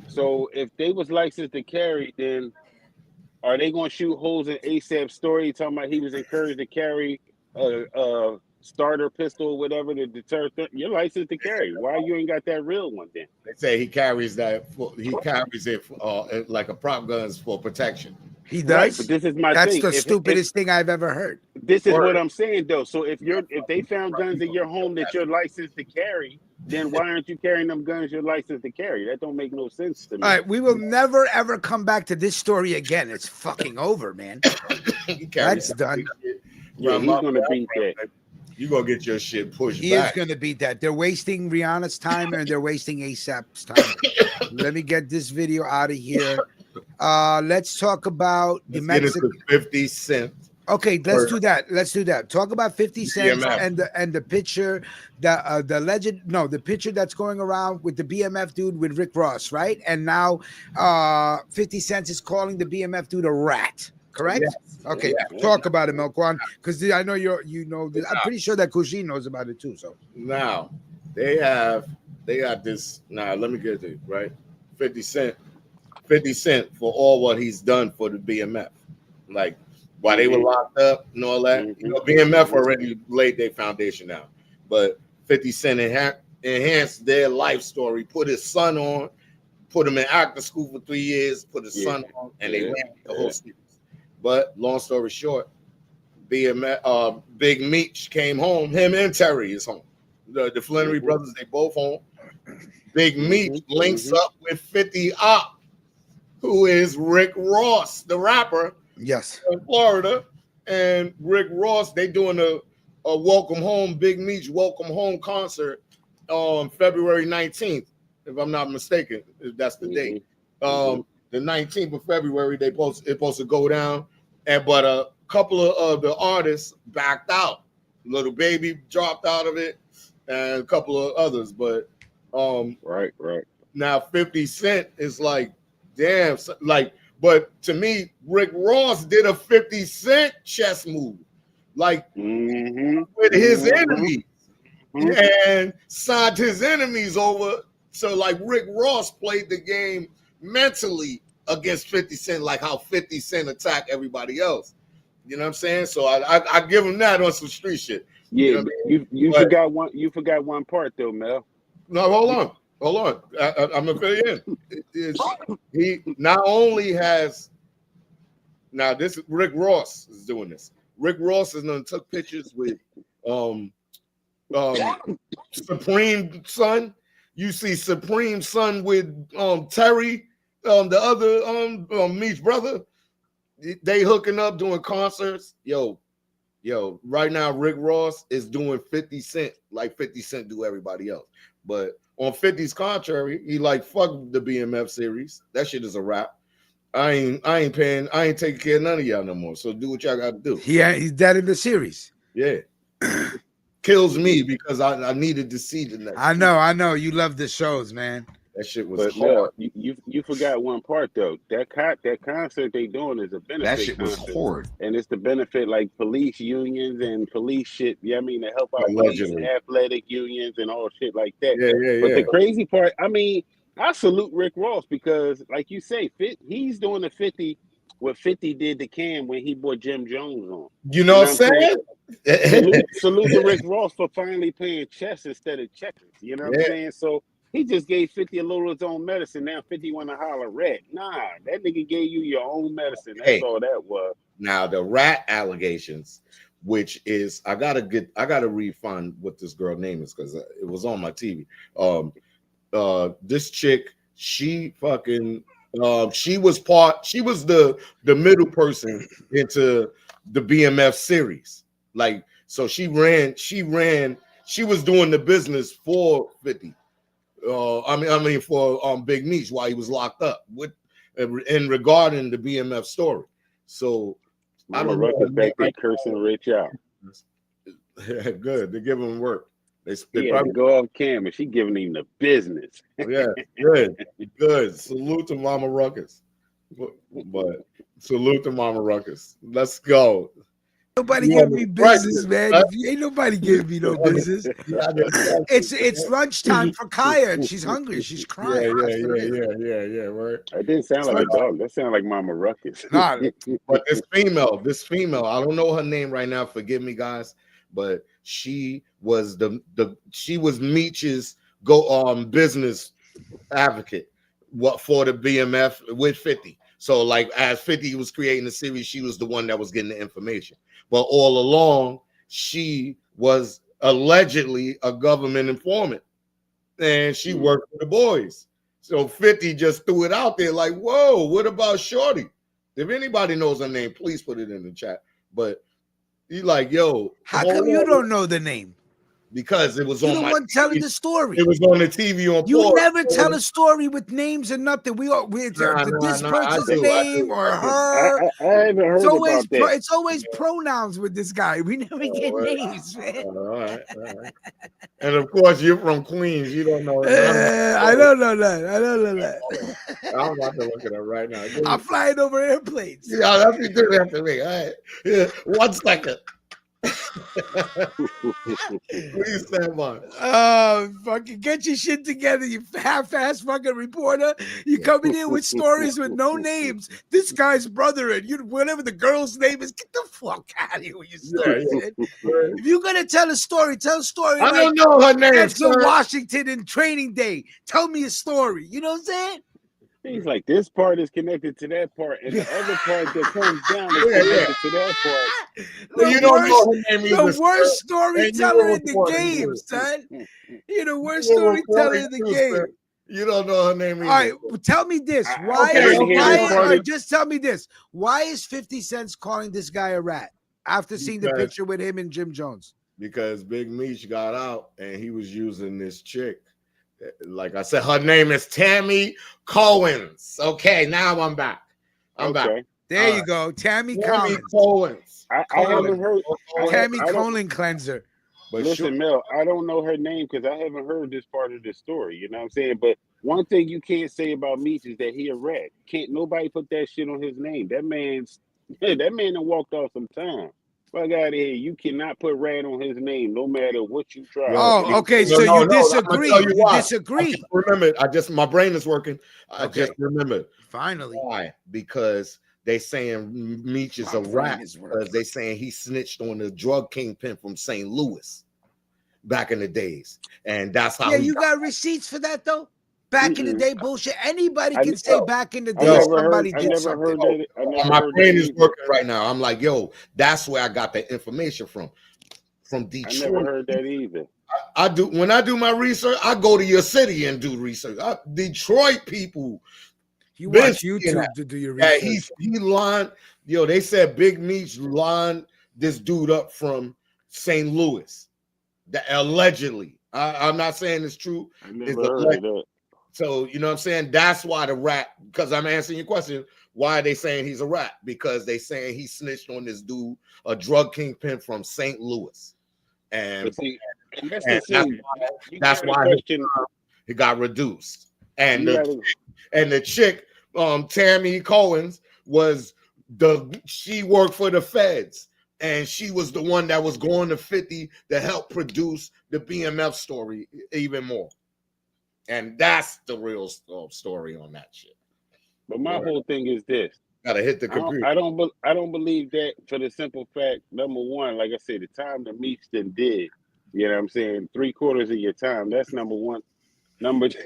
So if they was licensed to carry, then are they going to shoot holes in ASAP's story talking about he was encouraged to carry a starter pistol or whatever to deter? You're licensed to carry. Why you ain't got that real one then? They say he carries that. He carries it like a prop guns for protection. He does. Right, but this is my That's thing. the stupidest thing I've ever heard. This is what I'm saying though. So if they found guns in your home that you're licensed to carry, then why aren't you carrying them guns you're licensed to carry? That don't make no sense to me. All right, we will never ever come back to this story again. It's fucking over, man. That's done. Yeah, he's gonna beat that. You're gonna get your shit pushed back. He is gonna beat that. They're wasting Rihanna's time and they're wasting ASAP's time. Let me get this video out of here. Let's talk about the Mexican 50 Cent. Okay, let's do that. Let's do that. Talk about 50 Cent and the picture, the legend. No, the picture that's going around with the BMF dude with Rick Ross, right? And now 50 Cent is calling the BMF dude a rat. Correct? Yes. Okay, talk about it, Melquan, because I know you know. I'm pretty sure that Kushin knows about it too. So now they got this. Now let me get it right. 50 Cent for all what he's done for the BMF, like while they were locked up and all that. You know, BMF already laid their foundation out, but 50 Cent enhanced their life story. Put his son on, put him in acting school for 3 years. Put his son on, and they ran the whole series. But long story short, BMF, Big Meech came home. Him and Terry is home. The Flannery brothers, they both home. Big Meech links up with 50 Op, who is Rick Ross, the rapper. Yes. In Florida. And Rick Ross, they doing a welcome home, Big Meech welcome home concert on February 19th, if I'm not mistaken, if that's the date. The 19th of February, it's supposed to go down. But a couple of the artists backed out. Little Baby dropped out of it, and a couple of others. But right. Now 50 Cent is like, damn, like, but to me, Rick Ross did a 50 Cent chess move, like with his enemies, and signed his enemies over. So like Rick Ross played the game mentally against 50 Cent, like how 50 Cent attacked everybody else. You know what I'm saying? So I give him that on some street shit. Yeah, you know what I mean? you forgot one part though, Mel. No, hold on. I'm gonna fill you in. He not only has now this Rick Ross is doing this. Rick Ross is done took pictures with Supreme Son. You see Supreme Son with Terry, the other Meech brother. They hooking up doing concerts. Yo, right now Rick Ross is doing 50 Cent like 50 Cent do everybody else. But on 50's contrary, he like fuck the BMF series. That shit is a wrap. I ain't taking care of none of y'all no more. So do what y'all got to do. Yeah, he's dead in the series. Yeah. Kills me because I needed to see the next. I know. You love the shows, man. That shit was hard. You forgot one part though. That concert they doing is a benefit. That shit was horrid. And it's to benefit like police unions and police shit. Yeah, I mean to help out police, athletic unions and all shit like that. Yeah. But the crazy part, I mean, I salute Rick Ross because, like you say, he's doing the 50. What 50 did to Cam when he brought Jim Jones on. You know what I'm saying? Salute to Rick Ross for finally playing chess instead of checkers. You know what I'm saying? So he just gave 50 a little of his own medicine. Now 50 want to holler rat. Nah, that nigga gave you your own medicine. That's all that was. Now the rat allegations, which is I gotta refund what this girl name is because it was on my TV. This chick, she fucking. She was the middle person into the BMF series. Like, so she was doing the business for 50. I mean for Big Meech while he was locked up in regarding the BMF story. So I don't know. Back there cursing Rich out. Good. They give him work. He had to go off camera. She giving him the business. Yeah, good. Salute to Mama Ruckus. But salute to Mama Ruckus. Let's go. Nobody giving me business, man. Ain't nobody giving me no business. It's lunchtime for Kaya, and she's hungry. She's crying. Yeah. Right. That didn't sound like a dog. That sounded like Mama Ruckus. Nah. But this female, I don't know her name right now. Forgive me, guys. But she was she was Meech's business advocate for the BMF with 50. So like as 50 was creating the series, she was the one that was getting the information. But all along, she was allegedly a government informant, and she worked for the boys. So 50 just threw it out there like, whoa, what about Shorty? If anybody knows her name, please put it in the chat. But he's like, yo, how come you don't know the name? Because it was on the one telling the story. It was on the TV on. You never tell a story with names and nothing. This person's name or her. I haven't heard about that. It's always pronouns with this guy. We never get names, man. All right. And of course, you're from Queens. You don't know. I don't know that. I'm about to look it up right now. I'm flying over airplanes. Yeah, that's what you do after me. All right. Yeah. 1 second. Please stand by. Fucking get your shit together, you half-ass fucking reporter. You coming in with stories with no names. This guy's brother and you, whatever the girl's name is, get the fuck out of here with your story. If you're gonna tell a story, tell a story. I don't know her name. Denzel Washington in Training Day. Tell me a story. You know what I'm saying? He's like, this part is connected to that part, and the other part that comes down is connected to that part. You don't know her name either. The worst storyteller in the game, son. You're the worst storyteller in the game. You don't know her name either. All right, well, tell me this. Just tell me this. Why is 50 Cent calling this guy a rat after seeing the picture with him and Jim Jones? Because Big Meech got out and he was using this chick. Like I said, her name is Tammy Cohens. Okay, now I'm back. I'm back. There you go. Tammy Cohens. I haven't heard Tammy colon cleanser. But listen, Mel, I don't know her name because I haven't heard this part of the story. You know what I'm saying? But one thing you can't say about Meech is that he a rat. Can't nobody put that shit on his name. That man done walked off some time. Fuck out of here. You cannot put rat on his name no matter what you try. Oh, okay. So you disagree. You disagree. Remember, my brain is working. I just remembered. Finally. Why? Because they saying Meech is a rat because they saying he snitched on the drug kingpin from St. Louis back in the days. And that's how you got receipts for that though? Back in the day, bullshit. Anybody can say back in the day somebody did something. My brain is working right now. I'm like, yo, that's where I got the information from Detroit. I never heard that either. I do when I do my research. I go to your city and do research. Detroit people. You watch YouTube to do your research. Yeah, he lined. Yo, they said Big Meech lined this dude up from St. Louis. That allegedly. I'm not saying it's true. I never heard of that. So, you know what I'm saying? That's why the rat, because I'm answering your question, why are they saying he's a rat? Because they saying he snitched on this dude, a drug kingpin from St. Louis. And that's why he got reduced. And the chick, Tammy Cohens, she worked for the feds. And she was the one that was going to 50 to help produce the BMF story even more. And that's the real story on that shit. But my whole thing is this: gotta hit the computer. I don't believe that for the simple fact. Number one, like I said, the time the Meech did. You know what I'm saying? 3/4 of your time. That's number one. Number two.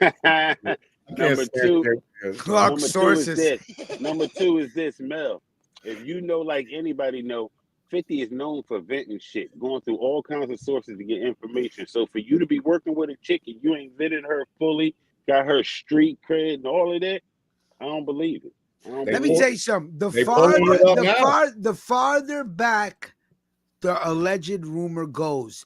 Clock sources. Number two is this, Mel. If you know, like anybody know, 50 is known for venting shit, going through all kinds of sources to get information. So for you to be working with a chick and you ain't vetted her fully, got her street cred and all of that, I don't believe it. Let me tell you something. The farther back the alleged rumor goes,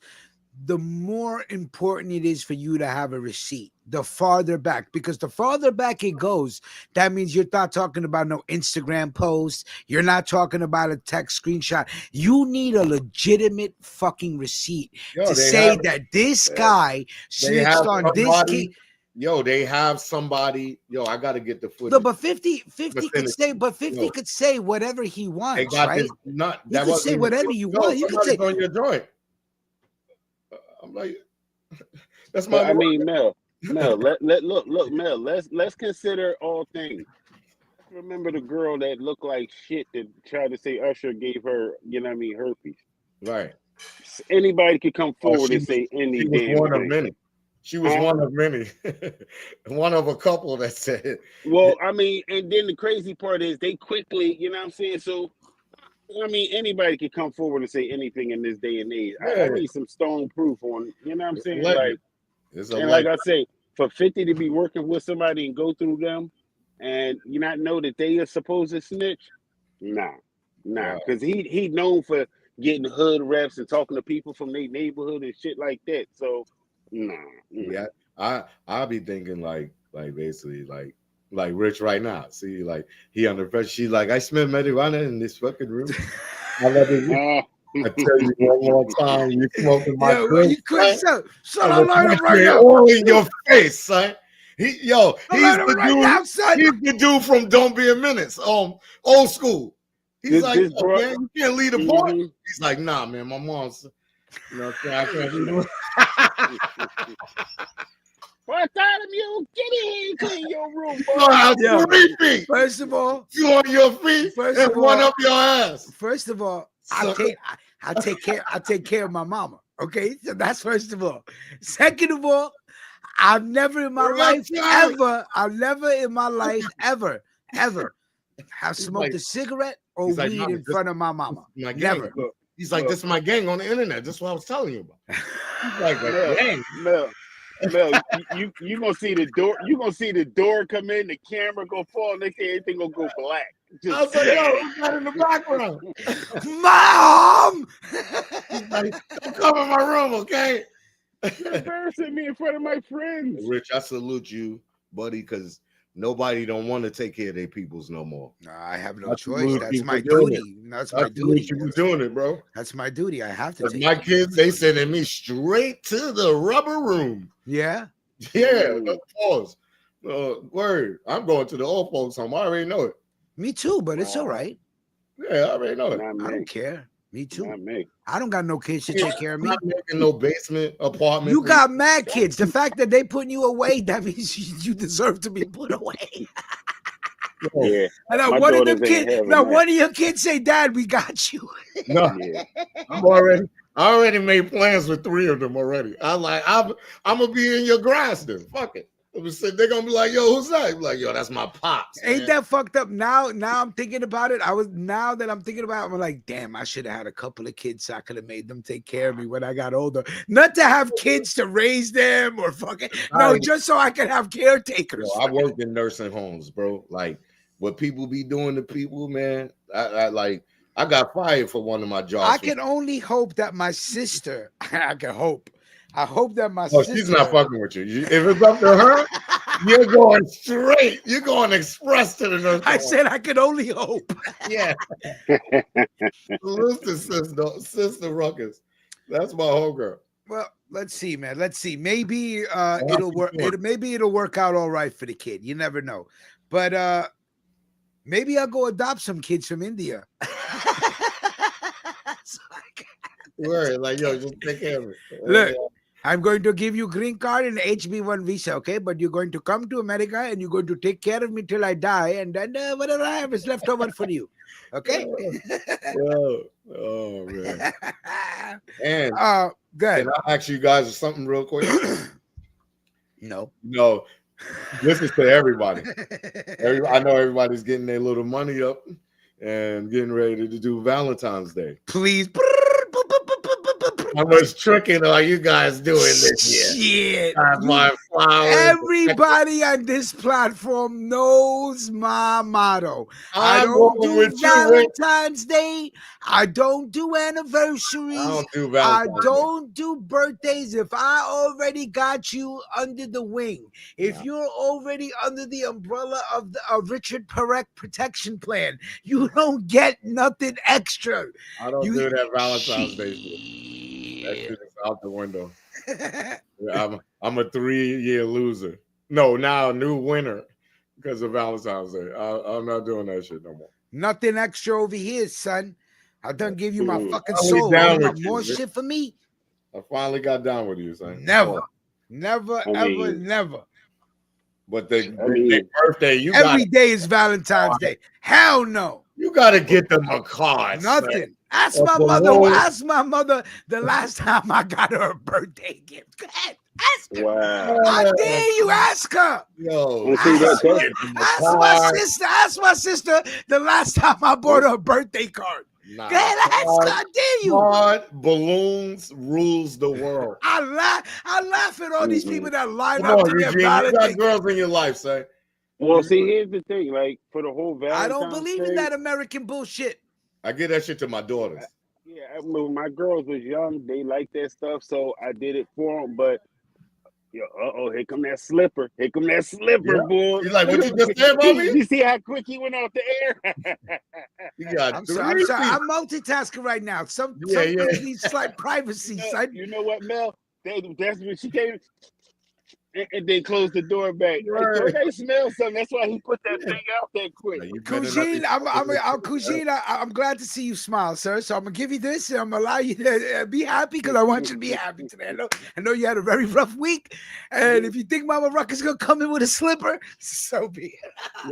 the more important it is for you to have a receipt. The farther back, because the farther back it goes, that means you're not talking about no Instagram post. You're not talking about a text screenshot. You need a legitimate fucking receipt to say that this guy snitched on this kid. Yo, they have somebody. Yo, I got to get the footage. No, but 50 could say, but 50 could say whatever he wants, right? You could say whatever you want. You could say on your joint. I'm like, that's my. But, I mean, Mel, look, Mel. Let's consider all things. Remember the girl that looked like shit that tried to say Usher gave her, herpes. Right. Anybody could come forward and say any damn one thing. Of many. She was one of many. One of a couple that said it. Well, I mean, and then the crazy part is they quickly, you know what I'm saying? So, I mean, anybody can come forward and say anything in this day and age. I need some stone proof on, you know what I'm saying? Like I say, for 50 to be working with somebody and go through them and you not know that they are supposed to snitch, nah. Because he known for getting hood reps and talking to people from their neighborhood and shit like that. So, nah. Yeah, I'll be thinking like basically like Rich right now. See, like he under pressure. She's like, I smell marijuana in this fucking room. I love it. I tell you one more time, you smoking my you could son, I'm right now. All in your face, son. He's the dude from Don't Be a Menace. Old school. He's like, man, you can't lead a boy. He's like, nah, man, my mom's. You know what I'm saying? I can't do it. I thought of you. Get in your room, boy. First of all, you on your feet and one up your ass. First of all, I take care of my mama. Okay, so that's first of all. Second of all, I've never in my life ever have smoked a cigarette or weed in front of my mama. Never. He's like, this is my gang on the internet. That's what I was telling you about. He's like, gang. Mel, you gonna see the door. You gonna see the door come in, the camera go fall, next thing everything gonna go black. I was like, yo, who's that in the background? Mom! Like, don't come in my room, okay? You're embarrassing me in front of my friends. Rich, I salute you, buddy, because nobody don't want to take care of their peoples no more. No, I have no choice. That's my duty. That's my duty. You're doing it, bro. That's my duty. I have to. My kids, they sending me straight to the rubber room. Yeah. Yeah. Pause. Word. I'm going to the old folks home. I already know it. Me too, but it's all right. Yeah, I already know it. I don't care. Me too. Not me. I don't got no kids to take care of me. I'm not making no basement apartment. You got mad kids. The fact that they putting you away, that means you deserve to be put away. Yeah. And one of them kids. Now one of your kids say, "Dad, we got you." No, I already made plans with 3 of them already. I'm gonna be in your grass then. Fuck it. They're gonna be like, yo, who's that? I'm like, yo, that's my pops. Ain't that fucked up? Now I'm thinking about it. Now that I'm thinking about it, I'm like, damn, I should have had a couple of kids so I could have made them take care of me when I got older. Not to have kids to raise them or fucking just so I could have caretakers. Yo, I worked in nursing homes, bro. Like what people be doing to people, man. I got fired for one of my jobs. I can only hope that my sister. I hope that my sister. She's not fucking with you. If it's up to her, you're going straight. You're going express to the nurse. I said I could only hope. Yeah. Listen, sister Ruckus. That's my homegirl. Well, let's see, man. Let's see. Maybe it'll work. Maybe it'll work out all right for the kid. You never know. But maybe I'll go adopt some kids from India. Like, yo, just take care of it. Look, I'm going to give you green card and HB1 visa, okay? But you're going to come to America and you're going to take care of me till I die, and then whatever I have is left over for you, okay? Oh man. And good. Can I ask you guys something real quick? No. This is to everybody. I know everybody's getting their little money up and getting ready to do Valentine's Day. Please. How much tricking are you guys doing this Shit. year? My flowers. Everybody on this platform knows my motto. I I'm don't going do with you, Valentine's Day. I don't do anniversaries. I don't do I Valentine's Day. don't do birthdays. If I already got you under the wing, if you're already under the umbrella of the Richard Perec protection plan, you don't get nothing extra. I don't do that Valentine's Day shit. That shit is out the window. I'm a 3-year loser. No, now a new winner because of Valentine's Day. I'm not doing that shit no more. Nothing extra over here, son. I done give you my fucking Finally soul. down You got with more you, shit for me? I finally got down with you, son. Never, never, I mean, ever, never. But the birthday, you got Every day is Valentine's Day. Hell no. you got to get them a card. Nothing. Son. Ask my mother. Ask my mother the last time I got her a birthday gift. Go ahead. Ask her. wow. How dare you ask her? Yo, Ask my sister. Ask my sister the last time I bought her a birthday card. Nah, Go ahead, ask her. How dare you? Card, balloons rules the world. I laugh at all these people that line Come up on, to get Eugene, you got Valentine's. girls in your life, son. Well, see, here's the thing. Like, for the whole Valentine's I don't believe in that American bullshit. I give that shit to my daughters. Yeah, when my girls was young, they liked that stuff, so I did it for them. But here come that slipper. Here come that slipper, boy. He's like, what you just said about me? You see how quick he went off the air? I'm sorry. I'm multitasking right now. Some girls need slight privacy, son. You know what, Mel? That's when she came and then closed the door back. Right. They smell something. That's why he put that thing out that quick. Cousine, I'm glad to see you smile, sir. So I'm gonna give you this, and I'm gonna allow you to be happy because I want you to be happy today. I know you had a very rough week, and if you think Mama Rucker's gonna come in with a slipper, so be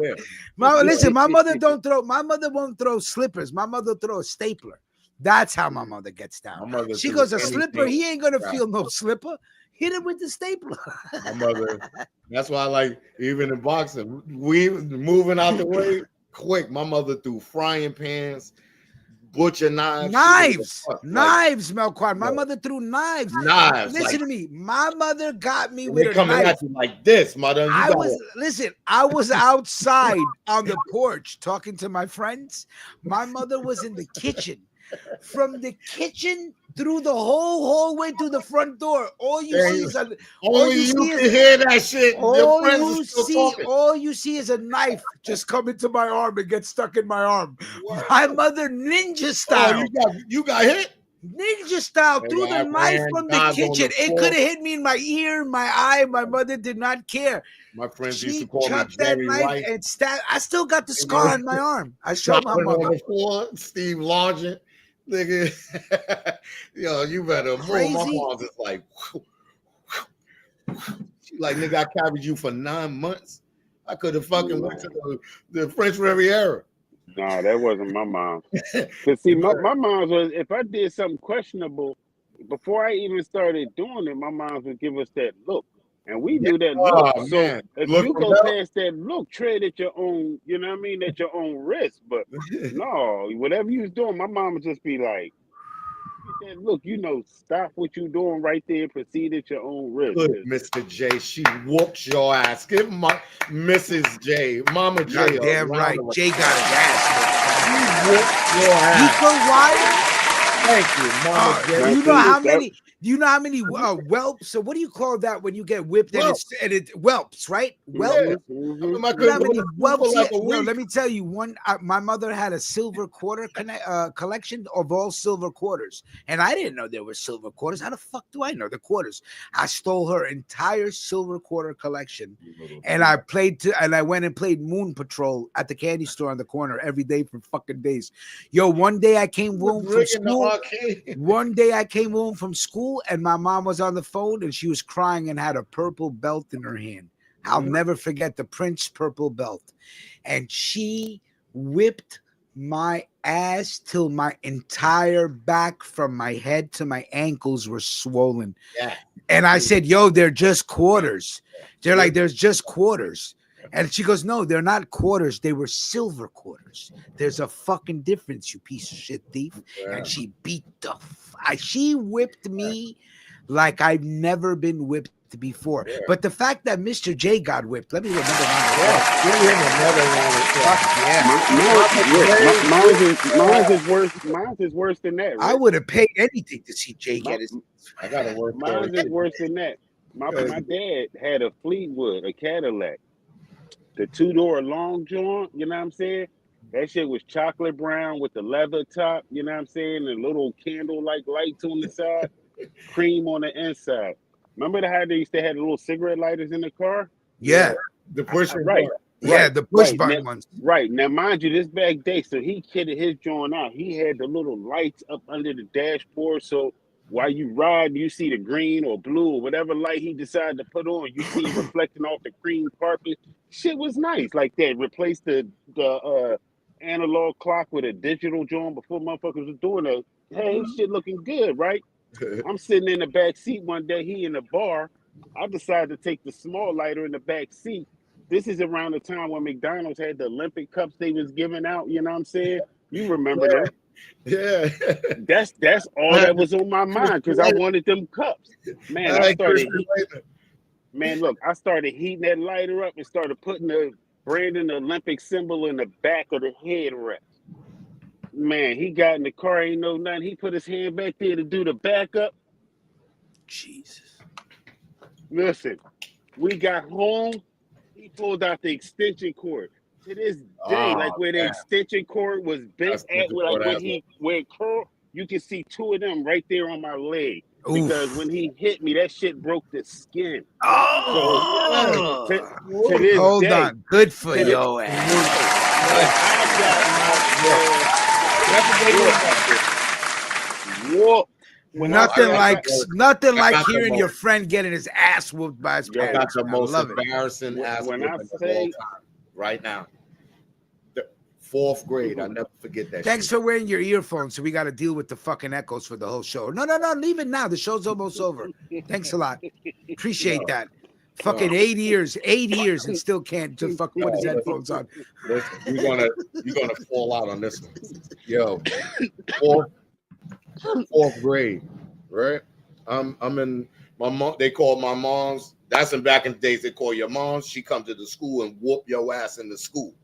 it. Yeah. Listen, my mother won't throw slippers. My mother throws a stapler. That's how my mother gets down. She goes, a slipper. He ain't gonna feel no slipper. Hit it with the stapler. My mother. That's why I like, even in boxing, we moving out the way quick. My mother threw frying pans, butcher knives. Knives, Melquan. My mother threw knives. Listen to me. My mother got me with a coming knife. at you like this, mother. I was outside on the porch talking to my friends. My mother was in the kitchen. From the kitchen through the whole hallway to the front door, all you see is a. All you can hear that shit. All you see is a knife just come into my arm and get stuck in my arm. Wow. My mother, ninja style. You got hit. Ninja style through the knife from the kitchen. It could have hit me in my ear, my eye. My mother did not care. My friends used to call me Jerry White. And I still got the scar on my arm. I showed my mother. Steve Largent. Nigga, yo, you better move. My mom's just like, she like, nigga, I carried you for 9 months. I could have fucking went to the French Riviera. Nah, that wasn't my mom. Cause see, my mom was, if I did something questionable, before I even started doing it, my mom would give us that look. And we do that look. So if you go past that look, tread at your own, you know what I mean, at your own risk. But no, whatever you was doing, my mom would just be like, that look, stop what you doing right there, proceed at your own risk. Good, Mr. J, she whooped your ass. Give my Mrs. J, Mama J. You're damn right, Jay got his ass. She whooped your ass. Thank you, Mama J. Do you know how many whelps? So what do you call that when you get whipped and it whelps, right? Whelp. Let me tell you, my mother had a silver quarter collection of all silver quarters, and I didn't know there were silver quarters. How the fuck do I know the quarters? I stole her entire silver quarter collection, and I went and played Moon Patrol at the candy store on the corner every day for fucking days. Yo, one day I came home from school. One day I came home from school and my mom was on the phone and she was crying and had a purple belt in her hand. I'll never forget the Prince purple belt. And she whipped my ass till my entire back from my head to my ankles were swollen. Yeah. And I said, yo, they're just quarters. They're like, there's just quarters. And she goes, no, they're not quarters. They were silver quarters. There's a fucking difference, you piece of shit thief. Yeah. And she beat she whipped me like I've never been whipped before. Yeah. But the fact that Mr. J got whipped, let me remember Mine's is worse than that. Right? I would have paid anything to see Jay get his. I got a worse. Mine's is worse than that. My dad had a Fleetwood, a Cadillac, the 2-door long joint. You know what I'm saying? That shit was chocolate brown with the leather top. You know what I'm saying? And little candle-like lights on the side, cream on the inside. Remember how they used to have the little cigarette lighters in the car? Yeah. The push right. Yeah, the push button ones. Right. Now, mind you, this back day, so he kitted his joint out. He had the little lights up under the dashboard. So while you ride, you see the green or blue or whatever light he decided to put on. You see it reflecting off the cream carpet. Shit was nice like that. Replace the analog clock with a digital joint before motherfuckers was doing that. Hey, shit looking good, right? I'm sitting in the back seat one day, he in the bar. I decided to take the small lighter in the back seat. This is around the time when McDonald's had the Olympic cups they was giving out, you know what I'm saying? You remember that? Yeah. That's all that was on my mind because I wanted them cups. Man, I started heating that lighter up and started putting the Brandon Olympic symbol in the back of the headrest. Man, he got in the car, ain't know nothing. He put his hand back there to do the backup. Jesus. Listen, we got home. He pulled out the extension cord. To this day, where the extension cord was bent at, where it curled, you can see 2 of them right there on my leg. Because when he hit me, that shit broke the skin. Oh, so, to this hold day, on. Good for your Nothing like hearing your friend getting his ass whooped by his parents. That's the most embarrassing ass whooping of all time right now. The 4th grade, I'll never forget that. Thanks for wearing your earphones, so we got to deal with the fucking echoes for the whole show. No, leave it now. The show's almost over. Thanks a lot. Appreciate that. Fucking 8 years, and still can't just fucking put his headphones on. Listen, you're gonna fall out on this one. Yo, 4th grade, right? I'm in my mom. They call my mom's. That's in back in the days. They call your mom's. She come to the school and whoop your ass in the school.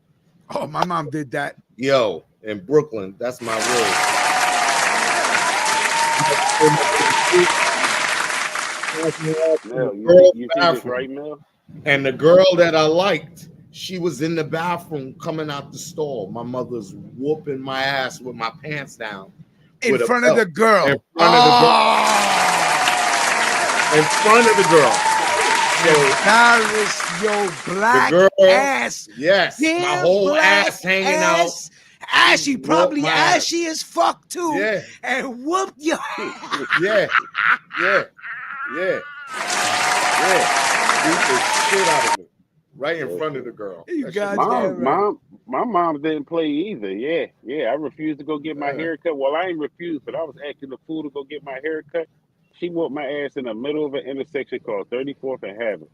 Oh, my mom did that. Yo, in Brooklyn, that's my word. You see this right now? And the girl that I liked, she was in the bathroom coming out the stall. My mother's whooping my ass with my pants down. In front of the girl. In front of the girl. In front of the girl. Embarrass your black ass. Yes. My whole ass hanging out. Ashy, probably ashy as fuck too. Yeah. And whooped you. Yeah. Beat the shit out of me. Right in front of the girl. My mom didn't play either. Yeah. I refused to go get my hair cut. Well, I ain't refused, but I was acting a fool to go get my hair cut. She whooped my ass in the middle of an intersection called 34th and Havre.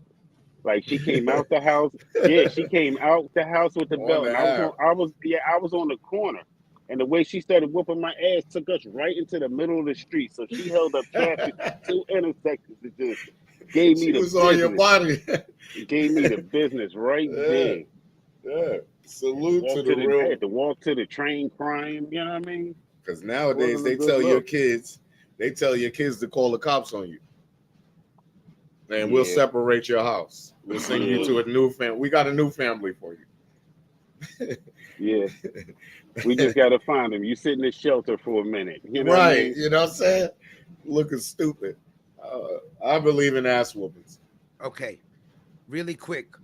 Like she came out the house. Yeah, she came out the house with the belt. And I was on the corner. And the way she started whooping my ass took us right into the middle of the street. So she held up traffic 2 intersections and just gave me the business. On your body. Gave me the business right there. Yeah. Salute to the real. Had to walk to the train crying, you know what I mean? Because nowadays they tell your kids to call the cops on you. And we'll separate your house. We'll send you to a new family. We got a new family for you. Yeah. We just got to find them. You sit in the shelter for a minute. You know right. What I mean? You know what I'm saying? Looking stupid. I believe in ass whoopings. Okay. Really quick.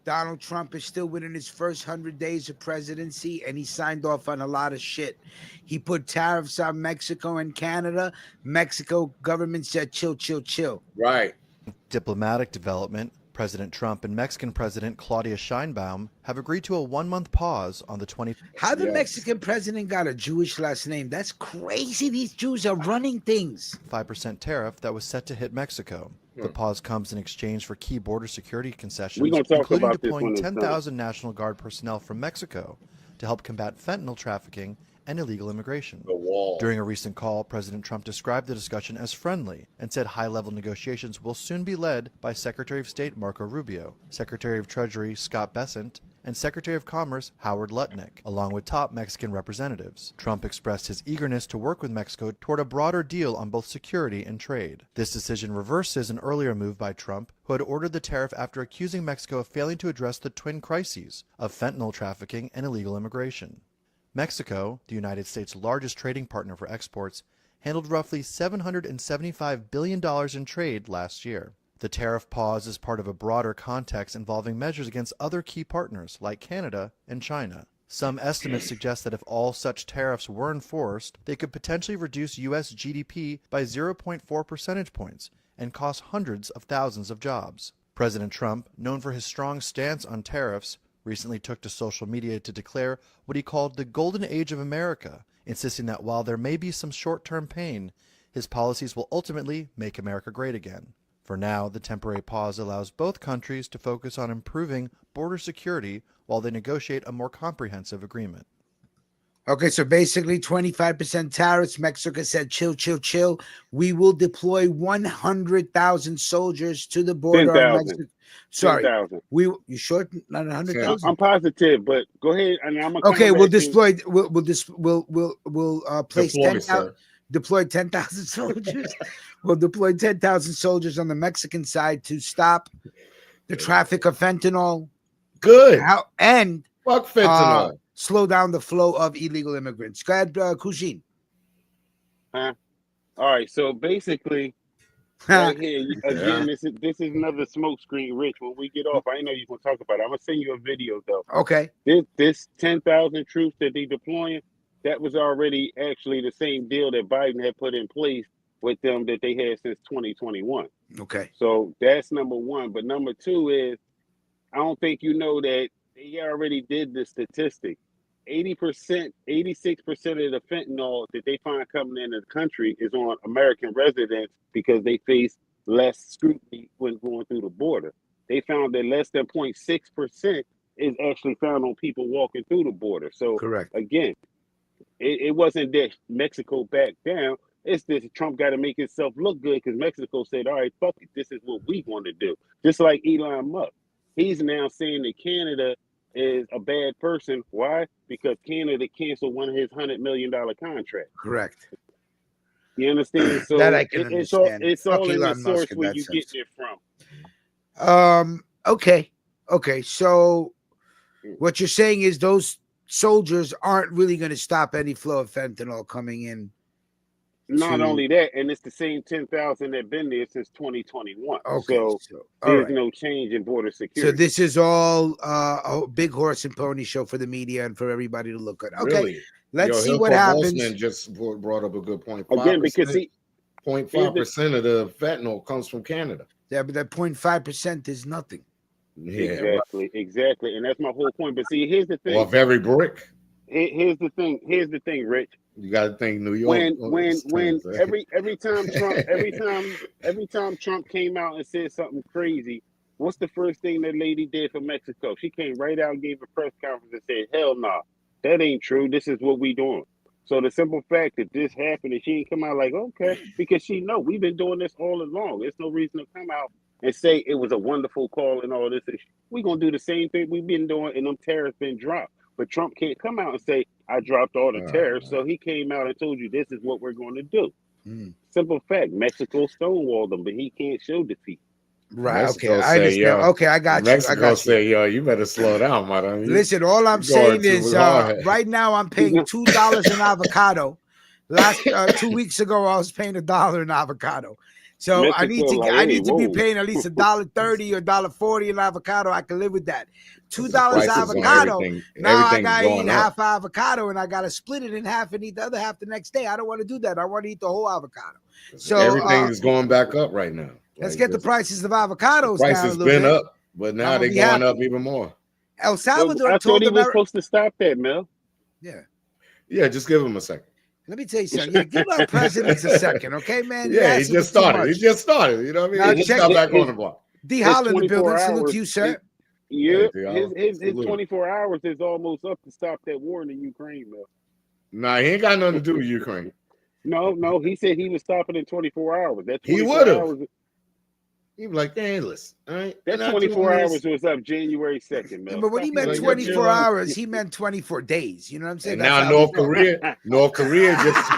Donald Trump is still within his first 100 days of presidency, and he signed off on a lot of shit. He put tariffs on Mexico and Canada. Mexico government said, chill. Right. Diplomatic development. President Trump and Mexican President Claudia Sheinbaum have agreed to a 1-month pause on the 20. How the Mexican president got a Jewish last name? That's crazy. These Jews are running things. 5% tariff that was set to hit Mexico. The pause comes in exchange for key border security concessions, We're gonna talk including about this deploying when it's done. 10,000 National Guard personnel from Mexico to help combat fentanyl trafficking and illegal immigration. The wall. During a recent call, President Trump described the discussion as friendly and said high-level negotiations will soon be led by Secretary of State Marco Rubio, Secretary of Treasury Scott Bessent, and Secretary of Commerce Howard Lutnick, along with top Mexican representatives. Trump expressed his eagerness to work with Mexico toward a broader deal on both security and trade. This decision reverses an earlier move by Trump, who had ordered the tariff after accusing Mexico of failing to address the twin crises of fentanyl trafficking and illegal immigration. Mexico, the United States' largest trading partner for exports, handled roughly $775 billion in trade last year. The tariff pause is part of a broader context involving measures against other key partners like Canada and China. Some estimates suggest that if all such tariffs were enforced, they could potentially reduce U.S. GDP by 0.4 percentage points and cost hundreds of thousands of jobs. President Trump, known for his strong stance on tariffs, recently took to social media to declare what he called the golden age of America, insisting that while there may be some short-term pain, his policies will ultimately make America great again. For now, the temporary pause allows both countries to focus on improving border security while they negotiate a more comprehensive agreement. Okay, so basically 25% tariffs. Mexico said, chill, chill, chill. We will deploy 100,000 soldiers to the border of Mexico. Sorry, 10,000. You sure? Not 100,000? I'm positive, but go ahead. And I'm okay. We'll deploy. We'll place 10,000. Deploy 10,000 soldiers. We'll deploy 10,000 soldiers on the Mexican side to stop the traffic of fentanyl. Good. And fuck fentanyl. Slow down the flow of illegal immigrants. Go ahead, Kujin. All right. So basically, right here again, this is another smoke screen, Rich. When we get off, I know you're gonna talk about it. I'm gonna send you a video though. Okay. This 10,000 troops that they deploying, that was already actually the same deal that Biden had put in place with them that they had since 2021. Okay. So that's number one. But number two is, I don't think you know that they already did the statistic. 80%, 86% of the fentanyl that they find coming into the country is on American residents because they face less scrutiny when going through the border. They found that less than 0.6% is actually found on people walking through the border. So correct. Again, it wasn't that Mexico backed down. It's this Trump got to make himself look good because Mexico said, all right, fuck it. This is what we want to do. Just like Elon Musk. He's now saying that Canada is a bad person. Why? Because Canada canceled one of his $100 million contract. Correct. You understand? So that I can understand. It's all in the source where you get it from. Okay. So what you're saying is those soldiers aren't really going to stop any flow of fentanyl coming in. Not only that, and it's the same 10,000 that been there since 2021. Okay, so there's no change in border security. So this is all a big horse and pony show for the media and for everybody to look at. Okay, really? Let's see what happens. Boltzmann just brought up a good point. Again, because 0.5% of the fentanyl comes from Canada. Yeah, but that 0.5% is nothing. Yeah, exactly, and that's my whole point. But see, here's the thing. Of every brick. Here's the thing, Rich. You got to think New York. When every time Trump came out and said something crazy, what's the first thing that lady did for Mexico? She came right out and gave a press conference and said, "Hell no, that ain't true. This is what we doing." So the simple fact that this happened and she ain't come out like, okay, because she know we've been doing this all along. There's no reason to come out and say it was a wonderful call and all this. We're gonna do the same thing we've been doing, and them tariffs been dropped. But Trump can't come out and say, I dropped all the tariffs. So he came out and told you this is what we're going to do. Simple fact, Mexico stonewalled them, but he can't show defeat. Right. Mexico okay. I understand. Okay, I got you. Mexico say, yo, you better slow down, madam. Listen, all I'm saying is right now I'm paying $2 an avocado. Last 2 weeks ago, I was paying $1 an avocado. So Mexico, I need to be paying at least $1.30 or $1.40 an avocado. I can live with that. $2 avocado. Now I gotta eat half avocado and I gotta split it in half and eat the other half the next day. I don't want to do that. I want to eat the whole avocado. So everything is going back up right now. Let's get the prices of avocados down. Prices been up, but now they're going up even more. El Salvador I thought he was supposed to stop that, Mel. Yeah. Yeah, just give him a second. Let me tell you something. Yeah, give our presidents a second, okay, man? Yeah, he just started. He just started. You know what I mean? Now He just got back on the block. D. Holland in the building. Salute to you, sir. Yeah, his 24 hours is almost up to stop that war in the Ukraine, though. Nah, he ain't got nothing to do with Ukraine. No, he said he was stopping in 24 hours. That 24 he would have. hours. He'd be like, hey, listen, all right. That 24 hours was up January 2nd, man. But when he meant 24 hours, he meant 24 days. You know what I'm saying? And now North Korea just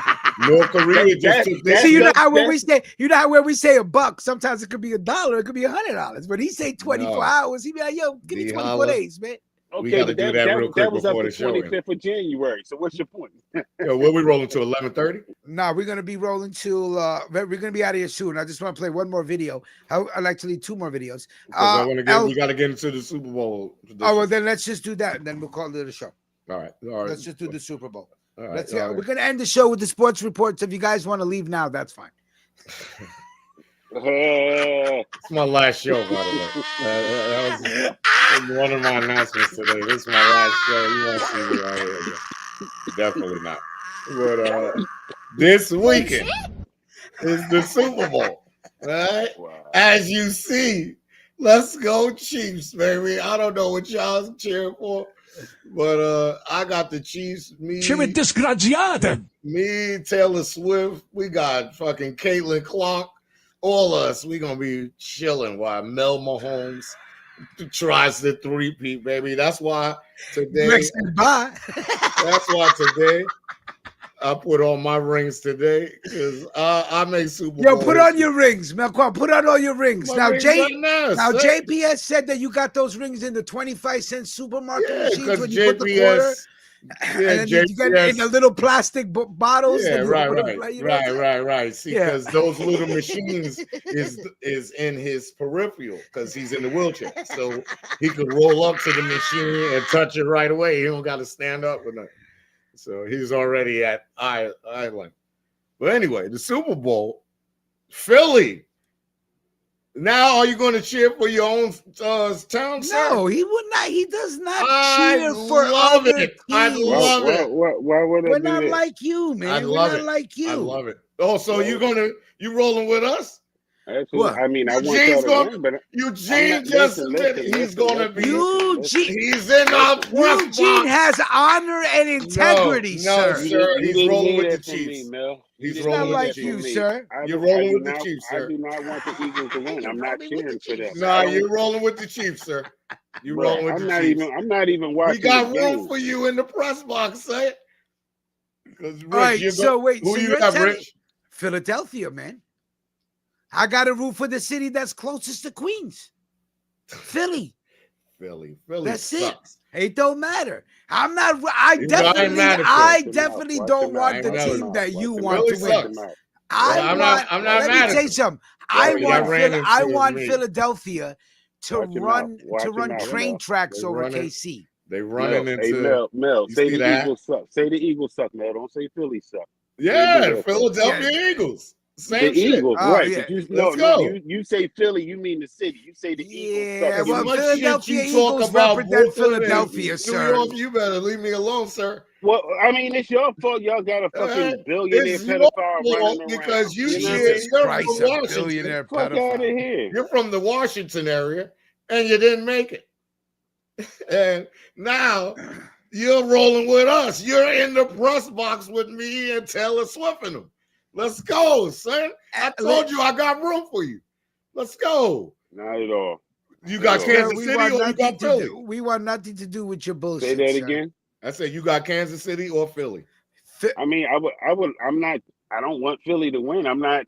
took this. See, you know how when we say, $1, sometimes it could be $1, it could be $100. But he say 24 hours, he be like, yo, give me 24 days, man. Okay, but that was up to 25th of January. So what's your point? Yo, where we rolling to 11:30? No, we're gonna be rolling to. We're gonna be out of here soon. I just want to play one more video. I'd like to leave 2 more videos. We got to get into the Super Bowl. Oh well, then let's just do that, and then we'll call it a show. All right. Let's just do the Super Bowl. All right. We're gonna end the show with the sports reports. If you guys want to leave now, that's fine. It's my last show, by the way. That was one of my announcements today. This is my last show. You won't see me out here. Definitely not. But this weekend is the Super Bowl. Right? Wow. As you see, let's go Chiefs, baby. I don't know what y'all cheering for, but I got the Chiefs. Me, Taylor Swift. We got fucking Caitlin Clark. All of us, we gonna be chilling while Mel Mahomes tries to three-peat, baby. That's why today. That's why today I put on my rings today because I make Super Bowl. Yo, put on your rings, Melquan. Put on all your rings. Now, JPS said that you got those rings in the 25-cent supermarket machines when you put the quarter. And then you get in the little plastic bottles. Yeah, right. See, because those little machines is in his peripheral because he's in the wheelchair, so he could roll up to the machine and touch it right away. He don't got to stand up or nothing. So he's already at island. But anyway, the Super Bowl, Philly. Now, are you going to cheer for your own town, sir? No, he would not. He does not cheer for other teams. I love it. Why would I We're do not that? like you, man. We're not like you. I love it. Oh, so you rolling with us? What? I mean, I want y'all to win, but Eugene just admitted he's going to be. Eugene, he's in our Eugene has honor and integrity, sir. He's rolling with the Chiefs. He's rolling with the Chiefs, sir. You're rolling with the Chiefs, sir. I do not want the Eagles to win. I'm not cheering for them. No, you're rolling with the Chiefs, sir. You're rolling with the Chiefs. I'm not even watching. We got room for you in the press box, say. All right, so wait. Who you have, Rich? Philadelphia, man. I got to root for the city that's closest to Queens. Philly. That's sucks. It don't matter. I'm not. I definitely don't want the team that you want to win. I'm not mad. Let me tell you something. I want Philadelphia to run train tracks over KC. They running into. Mel, say the Eagles suck. Say the Eagles suck, Mel. Don't say Philly suck. Yeah, Philadelphia Eagles. Same the shit. Eagles, right? Yeah. You say Philly, you mean the city. You say the Eagles. Yeah, well, Philadelphia Eagles represent Philadelphia, sir. New York, you better leave me alone, sir. Well, I mean, it's your fault. Y'all got a fucking billionaire pedophile running around. Because you're from Washington. Fuck out of here. You're from the Washington area, and you didn't make it. And now you're rolling with us. You're in the press box with me and Taylor Swift in them. Let's go, son. I told you I got room for you. Let's go. Not at all. You got Kansas City or you got Philly? We want nothing to do with your bullshit. Say that again. I said you got Kansas City or Philly. I mean, I don't want Philly to win. I'm not.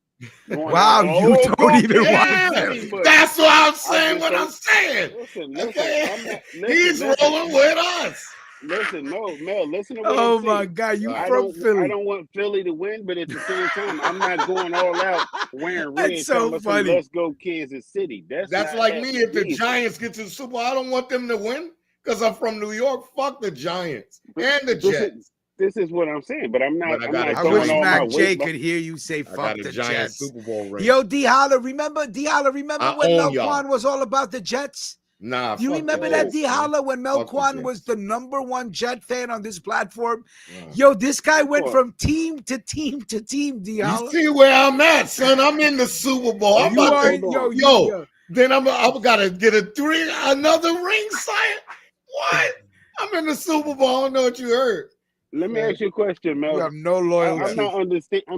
Wow, you don't even want Philly. That's what I'm saying. I'm saying. Listen, he's rolling with us. Listen, no, Mel, listen to what I'm saying. My God, you from Philly. I don't want Philly to win, but at the same time, I'm not going all out wearing red. That's so funny. Let's go Kansas City. That's like me. If the Giants get to the Super Bowl, I don't want them to win because I'm from New York. Fuck the Giants and the Jets. This is what I'm saying, but I'm not. I wish Mac J could hear you say "fuck the Jets." Super Bowl ring. Yo, D Holler, remember when Melquan was all about the Jets? Nah, Do you fuck remember the that, Jets, D. man. Holla, when Fuck the Melquan was Jets. the #1 Jet fan on this platform? Yeah. Yo, this guy went What? from team to team to team, D. You Holla. see where I'm at, son? I'm in the Super Bowl. I'm You about are, to, yo. Then I'm gotta get another ring signed. What? I'm in the Super Bowl. I don't know what you heard. Let me ask you a question, Mel. You have no loyalty. I'm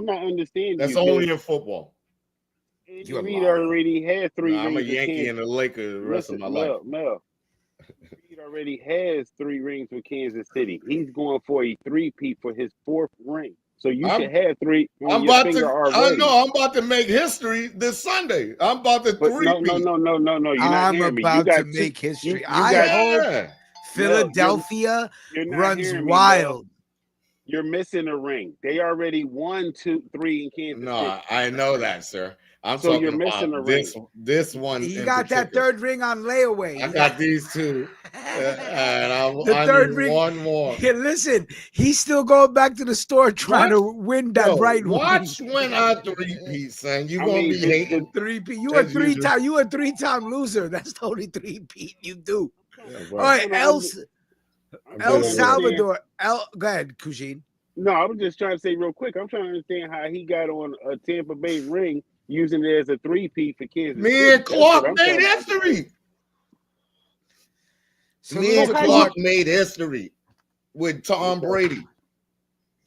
not understanding. That's you, only in football. Andy Reid already had 3 rings. I'm a with Yankee Kansas. and a Laker the rest of my life. Mel. Reid already has 3 rings with Kansas City. He's going for a 3-peat for his 4th ring. So you should have 3 on your finger already. I know. I'm about to make history this Sunday. I'm about to 3-peat. No. You're not hearing me. I'm about to make history. I hope Philadelphia runs wild. You're missing a ring. They already won 2, 3 in Kansas City. No, I know that, sir. I'm so talking you're missing about a ring. this one. You got that 3rd ring on layaway. I got these 2. And I third need ring, 1 more. Yeah, listen, he's still going back to the store trying to win that ring. Watch when I 3-peat, son. You gonna be hating 3-peat. You a 3-time loser. That's the only 3-peat you do. Yeah, all right, El Salvador. Go ahead, Kujin. No, I was just trying to say real quick. I'm trying to understand how he got on a Tampa Bay ring using it as a 3-peat for Kansas. Me and Clark made history. Me and Clark made history with Tom Brady.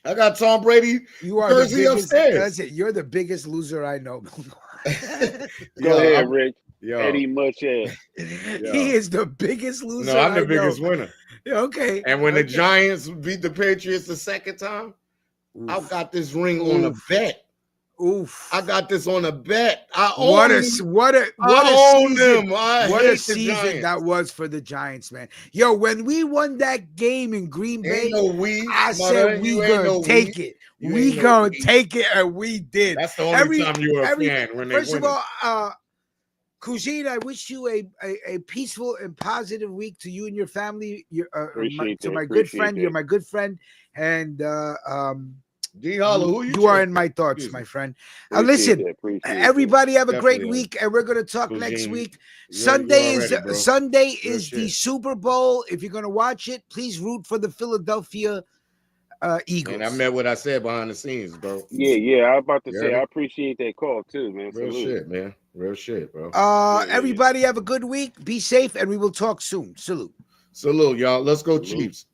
I got Tom Brady. You are the biggest. That's it. You're the biggest loser I know. Go ahead, Rich. Eddie Muschamp. He is the biggest loser. No, I'm the biggest winner. Okay. And when the Giants beat the Patriots the 2nd time, I got this ring on a bet. Oof! I got this on a bet. What a season that was for the Giants, man. Yo, when we won that game in Green Bay, I said we gonna take it. We gonna take it, and we did. That's the only time you were a fan when they win. First of all, Kujin, I wish you a peaceful and positive week to you and your family. My good friend, you're my good friend, and who you are in my thoughts, my friend. Listen, everybody have a great week, and we're gonna talk next week. Sunday is the Super Bowl. If you're gonna watch it, please root for the Philadelphia Eagles. And I meant what I said behind the scenes, bro. Yeah. I was about to say I appreciate that call too, man. Real shit, man. Real shit, bro. Everybody have a good week. Be safe, and we will talk soon. Salute, y'all. Let's go, Chiefs.